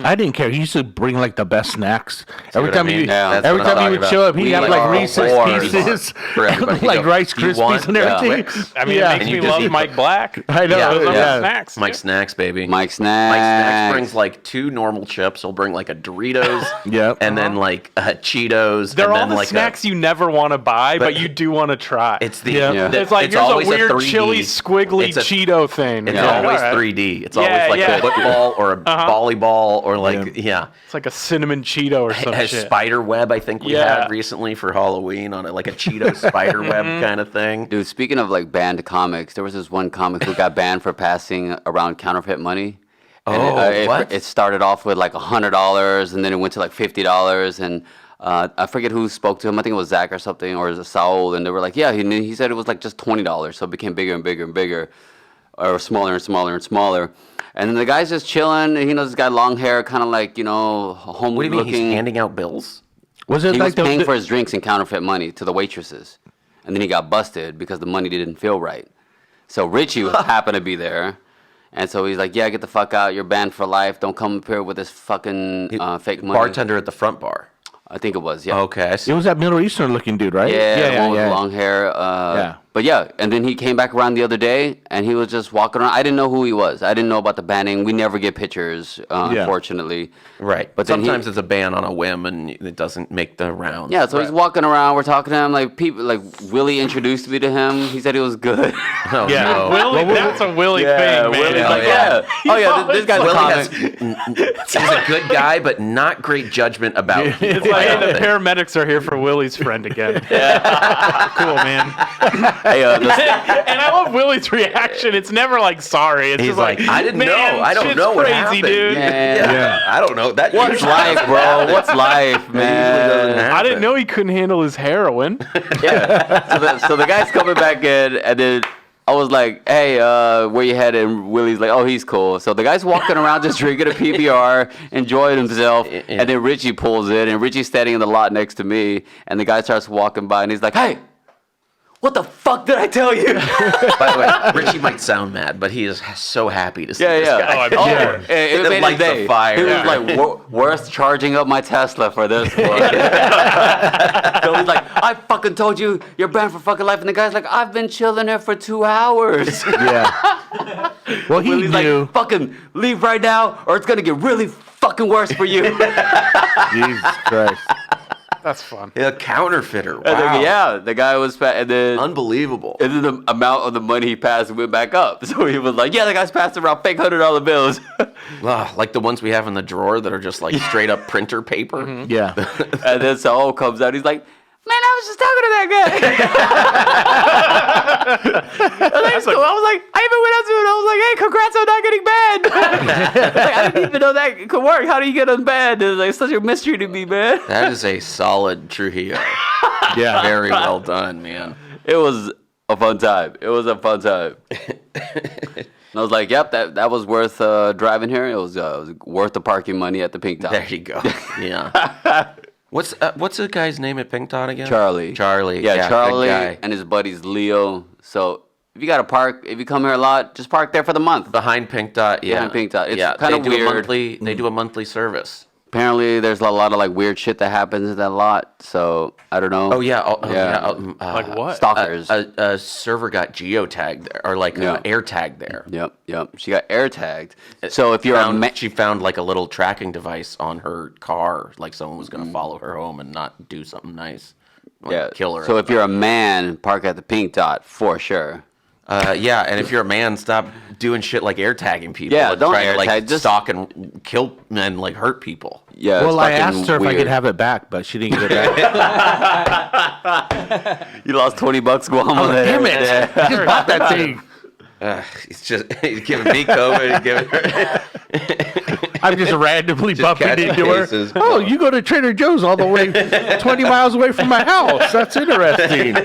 I didn't care. He used to bring like the best snacks. Every what I time mean? you, Yeah, that's every what I'm time he talking would show about. up, he'd We have are like Reese's whores Pieces, for everybody. like You go, Rice "You want Krispies and everything. Twix?" I mean, Yeah. it makes And me you just love eat- Mike Black. I know. Yeah, Those are Yeah. snacks. Mike Snacks, baby. Mike Snacks. Mike Snacks brings like 2 normal chips. He'll bring like a Doritos, Yep. and then like Cheetos. They're and all then the like snacks you never want to buy, but you do want to try. It's the Yeah. Yeah. It's like it's here's a always weird 3D. chili squiggly It's a- Cheeto thing. It's Yeah, always all right. 3D. It's Yeah, always like yeah. a football or a volleyball or like yeah. It's like a cinnamon Cheeto or some Has shit. spider web I think we Yeah. had recently for Halloween on it, like a Cheeto spider web kind of thing. Dude, speaking of like banned comics, there was this one comic who got banned for passing around counterfeit money. And what? It started off with like $100, and then it went to like $50, and I forget who spoke to him. I think it was Zach or something, or it was Saul, and they were like, yeah, he said it was like just $20, so it became bigger and bigger and bigger, or smaller and smaller and smaller. And then the guy's just chilling. This guy long hair, kind of like homely What do you mean looking. he's handing out bills? Was it He like was paying for his drinks in counterfeit money to the waitresses. And then he got busted because the money didn't feel right. So Richie happened to be there. And so he's like, yeah, get the fuck out. You're banned for life. Don't come up here with this fucking fake money. Bartender at the front bar. I think it was, yeah. Okay, I see. It was that Middle Eastern looking dude, right? Yeah, the one with long hair. Yeah. But yeah, and then he came back around the other day, and he was just walking around. I didn't know who he was. I didn't know about the banning. We never get pictures, unfortunately. Right. But But then sometimes it's a ban on a whim and it doesn't make the rounds. Yeah, so he's walking around. We're talking to him. Like people, like Willie introduced me to him. He said he was good. Oh, Yeah, no. Willie, that's a Willie thing, man. Willie's Yeah, like, yeah. yeah. Oh yeah, this guy's a Willie comic. he's a good guy, but not great judgment about people. It's like, I hey, don't the think. paramedics are here for Willie's friend again. Cool, man. Hey, And I love Willie's reaction. It's never like sorry. It's He's just like, I didn't "Man, know. I don't shit's know what crazy, happened. dude. man. I don't know. That What's usually life, doesn't bro? happen. What's life, It usually man? doesn't happen. I didn't know he couldn't handle his heroin. Yeah. So the guy's coming back in, and then I was like, "Hey, where you headed?" And Willie's like, "Oh, he's cool." So the guy's walking around just drinking a PBR, enjoying himself, and then Richie pulls in, and Richie's standing in the lot next to me, and the guy starts walking by, and he's like, "Hey, what the fuck did I tell you?" By the way, Richie might sound mad, but he is so happy to see Yeah, this yeah. guy. Oh, I bet. It It made his lights a day. fire. He was Yeah. like, worth charging up my Tesla for this one. So he's like, I fucking told you you're banned for fucking life. And the guy's like, I've been chilling here for 2 hours. Yeah. Well, he Willie's knew. like, fucking leave right now or it's going to get really fucking worse for you. Jesus Christ. That's fun. A counterfeiter. Wow. And then, yeah, the guy was fat. And then Unbelievable. and then the amount of the money he passed went back up. So he was like, yeah, the guy's passing around fake $100 bills. Like the ones we have in the drawer that are just like straight up printer paper. Yeah. And then Saul comes out. He's like, man, I was just talking to that guy. I was like, I even went up to him and I was like, hey, congrats on not getting banned. Like, I didn't even know that could work. How do you get unbanned? It's like such a mystery to me, man. That is a solid Trujillo. Yeah. Very well done, man. It was a fun time. It was a fun time. And I was like, yep, that was worth driving here. It was worth the parking money at the Pink Top. There you go. Yeah. What's the guy's name at Pink Dot again? Charlie. Charlie. Yeah, good Charlie guy. and his buddies Leo. So if you got to park, if you come here a lot, just park there for the month. Behind Pink Dot, yeah. Behind Pink Dot. It's yeah, kinda they do weird. They do a monthly service. Apparently, there's a lot of like weird shit that happens in that lot. So I don't know. Oh yeah. Yeah. Like what? Stalkers. A server got geotagged there, or like Yeah. air tagged there. Yep. She got air tagged. So if you're a She found like a little tracking device on her car, like someone was gonna follow her home and not do something nice, like kill her. So if you're a man, park at the Pink Dot for sure. yeah, and if you're a man, stop doing shit like air tagging people. Yeah, and don't trying air to, like, tag, just- stalk and kill and like hurt people. Yeah. Well, it's I fucking asked her if I weird. could have it back, but she didn't get it back. You lost $20 Guam on that. Damn it! I just bought that thing. He's giving me COVID. Giving her. I'm just randomly bumping catching into her. cases. Oh, you go to Trader Joe's all the way 20 miles away from my house. That's interesting.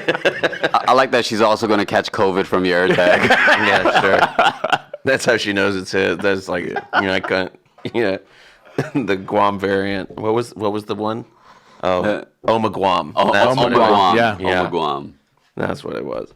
I like that she's also going to catch COVID from your air tag. Yeah, sure. That's how she knows it's his. That's like, I couldn't. Yeah, the Guam variant. What was the one? Oh, Oma Guam. That's what it was. Guam. Yeah. Oma Guam. That's what it was.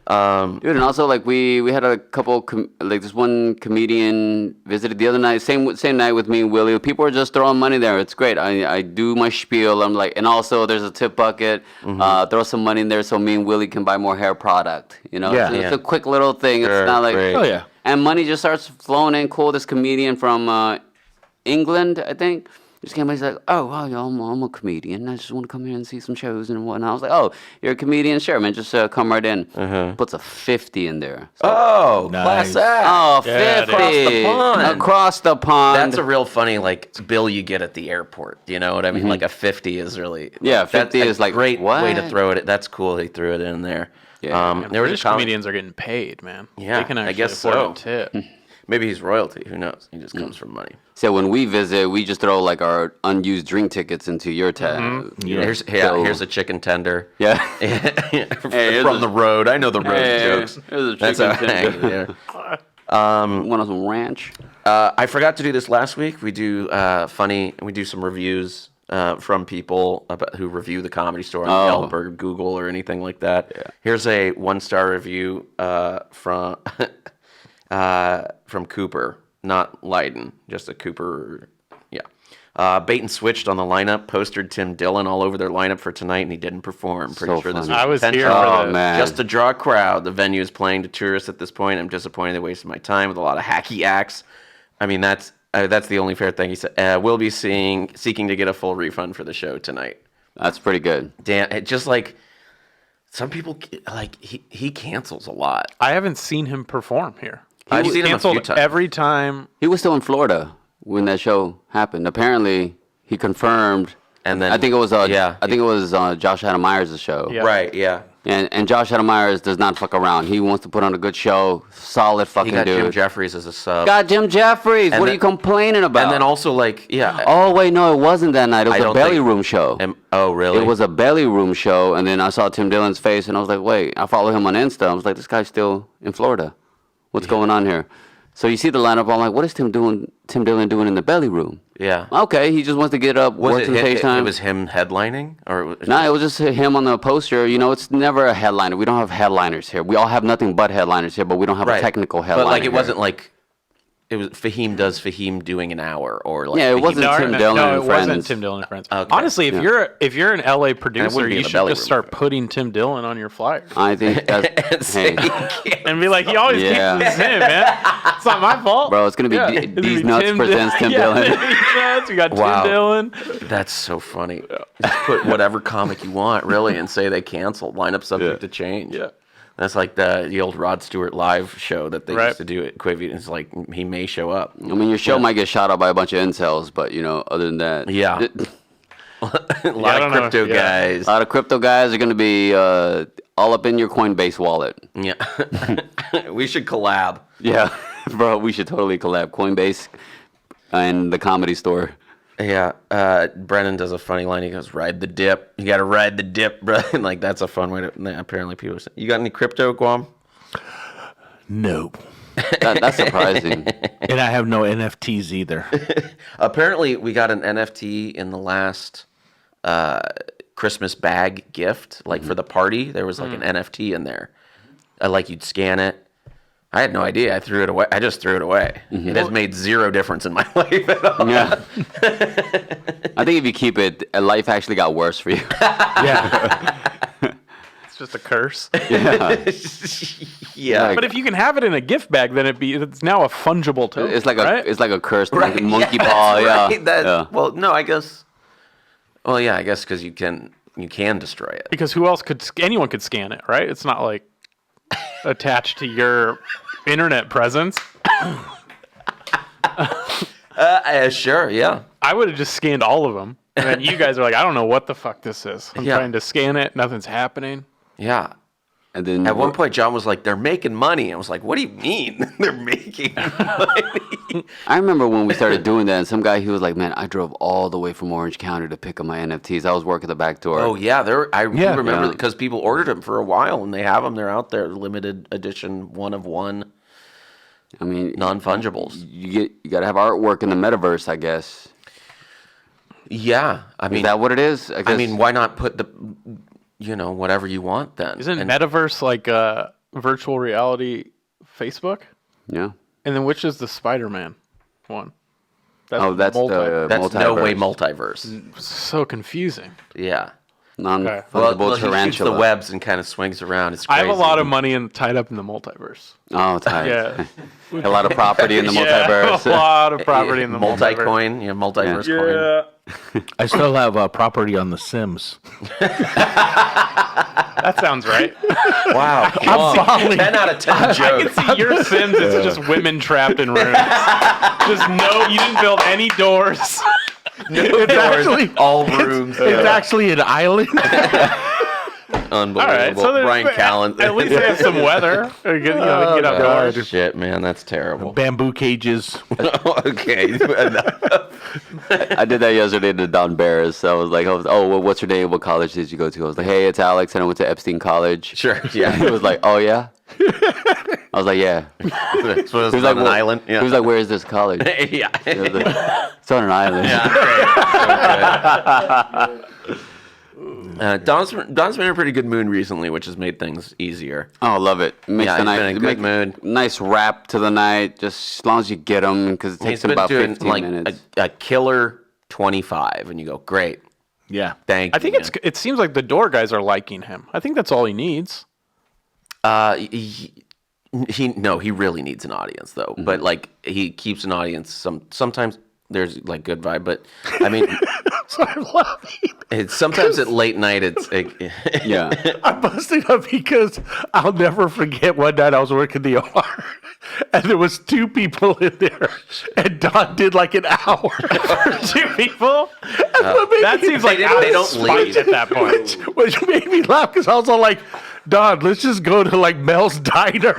Dude, and also like we had a couple like this one comedian visited the other night, same night with me and Willie. People are just throwing money there. It's great. I do my spiel. I'm like, and also there's a tip bucket. Throw some money in there so me and Willie can buy more hair product. You know, Yeah. it's a quick little thing. Sure, it's not like great. Oh, yeah. and money just starts flowing in. Cool. This comedian from England, I think. Just came by, he's like, oh, well, I'm a comedian. I just want to come here and see some shows and whatnot. I was like, oh, you're a comedian? Sure, man. Just come right in. Puts a 50 in there. So, Oh, Nice. class act. oh, Yeah, 50. Across the pond. Across the pond. That's a real funny like bill you get at the airport. You know what I mean? Like a 50 is really Yeah, that's 50 a is like, great way to what? throw it. That's cool. They threw it in there. Yeah. There was a British comic. comedians are getting paid, man. Yeah, They can I actually guess afford so. a tip. Maybe he's royalty. Who knows? He just comes from money. So when we visit, we just throw like our unused drink tickets into your tab. Here's So- here's a chicken tender. Yeah. From the road. I know the road Hey, jokes. here's a That's chicken how I hang tender. there. Want some ranch? I forgot to do this last week. We do we do some reviews from people who review the Comedy Store on Yelp or Google or anything like that. Yeah. Here's a 1-star review from Cooper, not Leiden, just a Cooper. Yeah. Bait and switched on the lineup. Postered Tim Dillon all over their lineup for tonight, and he didn't perform. Pretty So sure this was funny. I was here intentional. for Oh, this. man. Just to draw a crowd. The venue is playing to tourists at this point. I'm disappointed they wasted my time with a lot of hacky acts. I mean, that's the only fair thing he said. We'll be seeking to get a full refund for the show tonight. That's pretty good. Dan, it just like some people like he cancels a lot. I haven't seen him perform here. I've He seen him a few canceled times. every time. He was still in Florida when that show happened. Apparently, he confirmed. And then I think it was yeah. I think it was Josh Adam Myers' show. Yeah. Right, yeah. And Josh Adam Myers does not fuck around. He wants to put on a good show. Solid fucking He got dude. Jim Jeffries as a sub. Got Jim Jeffries. And What are then- you complaining about? And then also like, yeah. Oh wait, no, it wasn't that night. It was I a don't belly think- room show. Oh, really? It was a belly room show, and then I saw Tim Dillon's face, and I was like, wait, I follow him on Insta. I was like, this guy's still in Florida. What's going on here? So you see the lineup. I'm like, what is Tim Dillon doing in the belly room? Yeah. Okay, he just wants to get up, work some stage time. It was him headlining? Or No, it was just him on the poster. You know, it's never a headliner. We don't have headliners here. We all have nothing but headliners here, but we don't have a technical headliner. But like, it here. wasn't like, it was Fahim doing an hour or like. Yeah, it Fahim- wasn't Tim Dillon no, and it wasn't friends. Tim Dillon and friends. Okay. Honestly, if you're an LA producer, wouldn't be you in the should belly just room. start putting Tim Dillon on your flyer I think that's hey, and be like, he always Yeah. keeps this in, man. It's not my fault, bro. It's gonna be It's gonna These be Nuts presents Tim yeah, Dillon. These Nuts. We got Wow. Tim Dillon. That's so funny. Just put whatever comic you want, really, and say they canceled. Line up subject to change. Yeah. That's like the old Rod Stewart live show that they Right. used to do at Quavy. It's like he may show up. I mean, your show might get shot out by a bunch of incels, but you know, other than that, Yeah. a A lot I of don't know. crypto Yeah. guys. lot of crypto guys are gonna be all up in your Coinbase wallet. Yeah. We should collab. Yeah, bro, we should totally collab Coinbase and the Comedy Store. Yeah. Brennan does a funny line. He goes, "Ride the dip. You got to ride the dip, bro." And like that's a fun way to. Apparently, people. Say, you got any crypto, Guam? No. That's surprising. And I have no NFTs either. Apparently, we got an NFT in the last Christmas bag gift, like for the party. There was like an NFT in there. Like you'd scan it. I had no idea. I threw it away. I just threw it away. It has made zero difference in my life at all. Yeah. I think if you keep it, life actually got worse for you. Yeah. It's just a curse. Yeah. Yeah. But if you can have it in a gift bag, then it's now a fungible token. It's like right? it's like a cursed Right, monkey yeah, paw. that's Yeah. right. That- yeah. Well, no, I guess. Well, yeah, I guess because you can destroy it. Because who else anyone could scan it, right? It's not like attached to your internet presence. Sure, yeah. I would have just scanned all of them. And then you guys are like, I don't know what the fuck this is. I'm Yeah. trying to scan it. Nothing's happening. Yeah. And then At one point, John was like, "They're making money." I was like, "What do you mean they're making money?" I remember when we started doing that, and some guy, he was like, man, I drove all the way from Orange County to pick up my NFTs. I was working the back door. Oh yeah, I remember Yeah. because people ordered them for a while, and they have them. They're out there, limited edition, one of one, I mean, non-fungibles. you got to have artwork in the metaverse, I guess. Yeah, I Is mean, that what it is? I mean, why not put whatever you want then? Isn't And- metaverse like virtual reality Facebook? yeah. And then which is the Spider-Man one? Oh, that's the That's no way multiverse. multiverse. So confusing. Yeah. Non-fungible Well, he shoots tarantula. the webs and kind of swings around. It's I crazy. have a lot of money tied up in the multiverse. Oh, tight. Yeah. A lot of property in the Yeah, multiverse. a lot of property in the multiverse. multi-coin, multiverse coin. Yeah. I still have property on The Sims. That sounds right. Wow, I'm falling. 10 out of 10 I can jokes. see your Sims. It's just women trapped in rooms. Just you didn't build any doors. It's actually all rooms. it's actually an island. Unbelievable. All right, so Brian Callen. At least they have some weather. Or get outdoors. Oh, shit, man, that's terrible. Bamboo cages. Okay. I did that yesterday to Don Barris. I was like, oh, well, what's your name? What college did you go to? I was like, hey, it's Alex, and I went to Epstein College. Sure, He yeah. was like, oh, yeah? I was like, yeah. So it's He was on like, an well- island. He was like, where is this college? Yeah. I was like, it's on an island. Don's been in a pretty good mood recently, which has made things easier. Oh, love it. Makes Yeah, the he's night, been in a good mood. Nice wrap to the night, just as long as you get them, because it takes He's him been about doing 15 like minutes. a killer 25, and you go, great, Yeah. thank I think you. it seems like the door guys are liking him. I think that's all he needs. He really needs an audience though. But like he keeps an audience. Sometimes there's like good vibe, but I mean, So I'm laughing. it's sometimes at late night. Yeah. I'm busting up because I'll never forget one night I was working the OR and there was two people in there and Don did like an hour for two people. And what made That me- seems like they out of don't spite leave. at that point. which made me laugh because I was all like, Don, let's just go to like Mel's Diner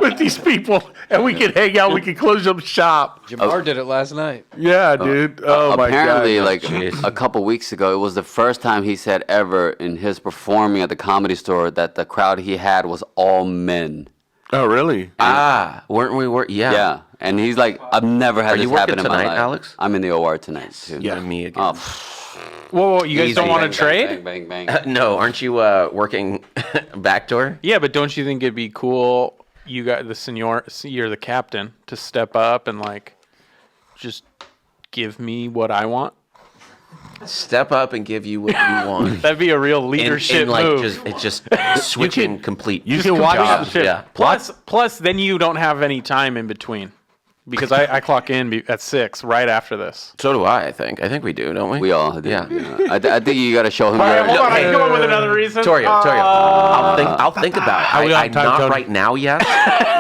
with these people, and we can hang out. We can close up shop. Jamar did it last night. Yeah, dude. Oh my god. Apparently, like a couple weeks ago, it was the first time he said ever in his performing at the Comedy Store that the crowd he had was all men. Oh, really? Weren't we? Yeah. Yeah, and he's like, I've never had Are this you working happen in my tonight, life. Alex? I'm in the OR tonight too. Yeah. Me again. Oh, Whoa, you guys don't want to trade? Bang, bang, bang. No, aren't you working backdoor? Yeah, but don't you think it'd be cool? You got the senior, you're the captain, to step up and like just give me what I want. Step up and give you what you want. That'd be a real leadership and like move. just switching complete. You can watch jobs. it. Yeah. Plus, then you don't have any time in between, because I clock in at 6 right after this. So do I think. I think we do, don't we? We all do. Yeah. I think you got to show him. All right, your- hold on. I hey, can come up with another reason. Torio. I'll think about it. we on I'm time, not Tony? right now yet,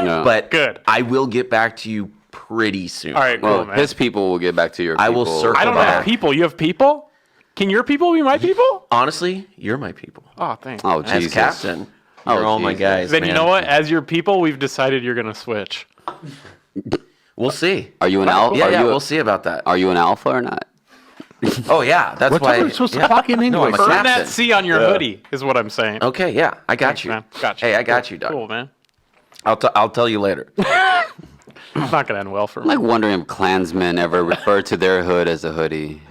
No. but Good. I will get back to you pretty soon. All right, cool, Well, man. his people will get back to your people. I will circle I don't back. have people. You have people? Can your people be my people? Honestly, you're my people. Oh, thanks. Oh, As Jesus. captain, Oh, you're all my Jesus. guys. Then you man. know what? As your people, we've decided you're gonna switch. We'll see. Are you an alpha? Yeah, we'll see about that. Are you an alpha or not? Oh yeah, that's What why. time are we supposed to yeah. clock in No, anyway? I'm a Earn captain. that C on your hoodie is what I'm saying. Okay, yeah, I got Thanks, you. man. Got you. Hey, I got you, Doug. Cool, man. I'll tell you later. It's not gonna end well for I'm me. like wondering if Klansmen ever refer to their hood as a hoodie.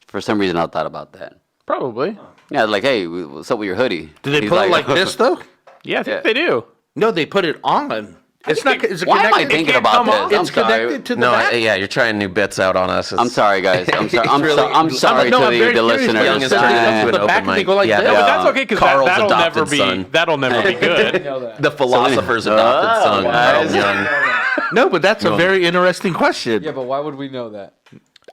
For some reason, I thought about that. Probably. Yeah, like, hey, what's up with your hoodie? Do they He's put it like this though? Yeah, I think Yeah. they do. No, they put it on. It's not. It's Why am I connected. thinking can't about come this? off. I'm It's sorry. connected to the No, back. yeah, you're trying new bits out on us. I'm sorry, guys. I'm sorry. I'm, He's really- I'm sorry No, I'm to very the curious. listeners. Young is Something turning up into to an the open back and they mic. go like Yeah, this. No, but yeah. that's okay because Carl's that'll never adopted be son. that'll never be good. The philosopher's adopted son, Carl guys. Young. No, but that's a very interesting question. Yeah, but why would we know that?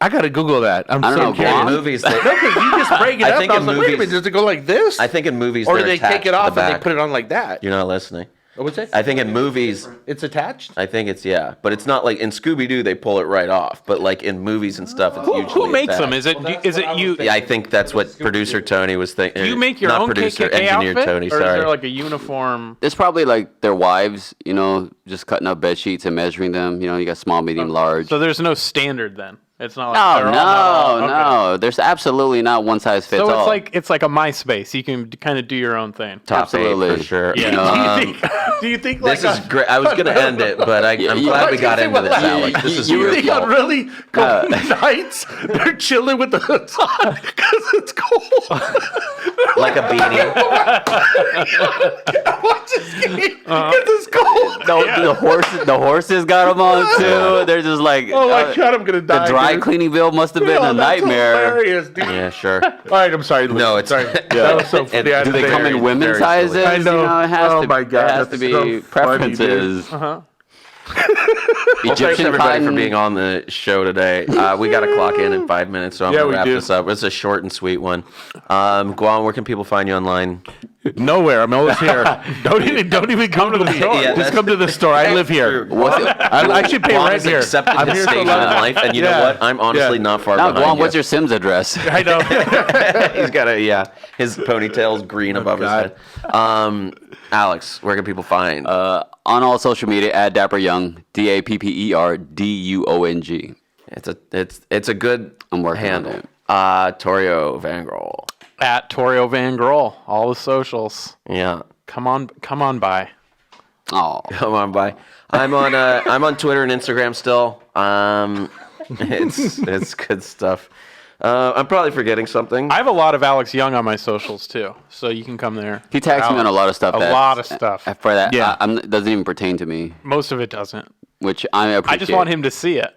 I gotta Google that. I'm I don't so know, curious. Guam? Movies. No, because you just break it I up. think I was in like, wait a movies- minute, does it go like this? I think in movies, Or do they're they take attached it to off the and they back. put it on like that? You're not listening. What's that? I think in movies, It's attached. I think it's but it's not like in Scooby Doo they pull it right off, but like in movies and stuff, it's usually Who makes them? attached. Is it you? Yeah, I think that's what producer Tony was thinking. Do you make your not own producer, KKK engineer outfit, Tony. or Sorry. is there like a uniform? It's probably like their wives, just cutting up bed sheets and measuring them. You got small, medium, large. So there's no standard then. It's not like No, they're all no, okay. no. There's absolutely not one size fits So all. it's like a MySpace. You can kind of do your own thing. Top Absolutely. 8 for sure. Yeah. Do you think like This is great. I was going to end it, but I'm glad we got into this, Alex. This is you your think on fault. really cold nights they're chilling with the hoods on because it's cold? Like a beanie. Watch this game because it's cold. the horses got them on too. They're just like, Oh my god, I'm gonna die. the dry dude. cleaning bill must have been Yo, a that's nightmare. hilarious, dude. Yeah, sure. All right, I'm sorry. Luke. No, it's- sorry. That was so funny. And Do they come in Very, women's very sizes? silly. I know. It has Oh to, my God, it has that's to be so funny, dude. preferences. Uh-huh. Well, thanks Egyptian everybody for cotton. being on the show today. We got to clock in 5 minutes, so I'm Yeah, going we to wrap do. this up. It's a short and sweet one. Guam, where can people find you online? Nowhere. I'm always here. Don't even come to the store. Yeah, Just that's- come to the store. I live here. What's it- I should pay Guam rent has here. accepted I'm his here for station in life. life, and you know Yeah. what? I'm honestly Yeah. not far Now, behind Guam, you. what's your Sims address? I know. He's got his ponytail's green above his God. head. Alex, where can people find? On all social media, at Dapper Young, DAPPERDUONG. It's a good I'm working on handle. it. Torio Van Grol. At Torio Van Grol, all the socials. Yeah. Come on by. Oh, Come on by. I'm on Twitter and Instagram still. It's good stuff. I'm probably forgetting something. I have a lot of Alex Young on my socials too, so you can come there. he tags me on a lot of stuff. A lot of stuff. For that, Yeah. doesn't even pertain to me, Most of it doesn't. which I appreciate. I just want him to see it.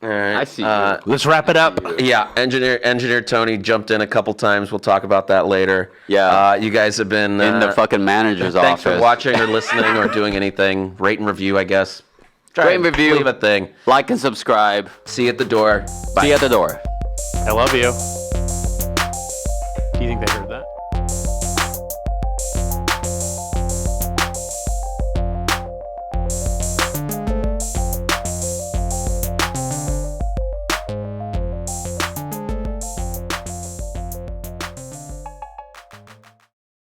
All right. I see you. Let's wrap it up. Yeah, engineer Tony jumped in a couple times. We'll talk about that later. Yeah. You guys have been in the fucking manager's Thanks office. for watching or listening or doing anything. Rate and review, I guess. Rate and review. Leave a thing. Like and subscribe. See you at the door. Bye. See you at the door. I love you. Do you think they heard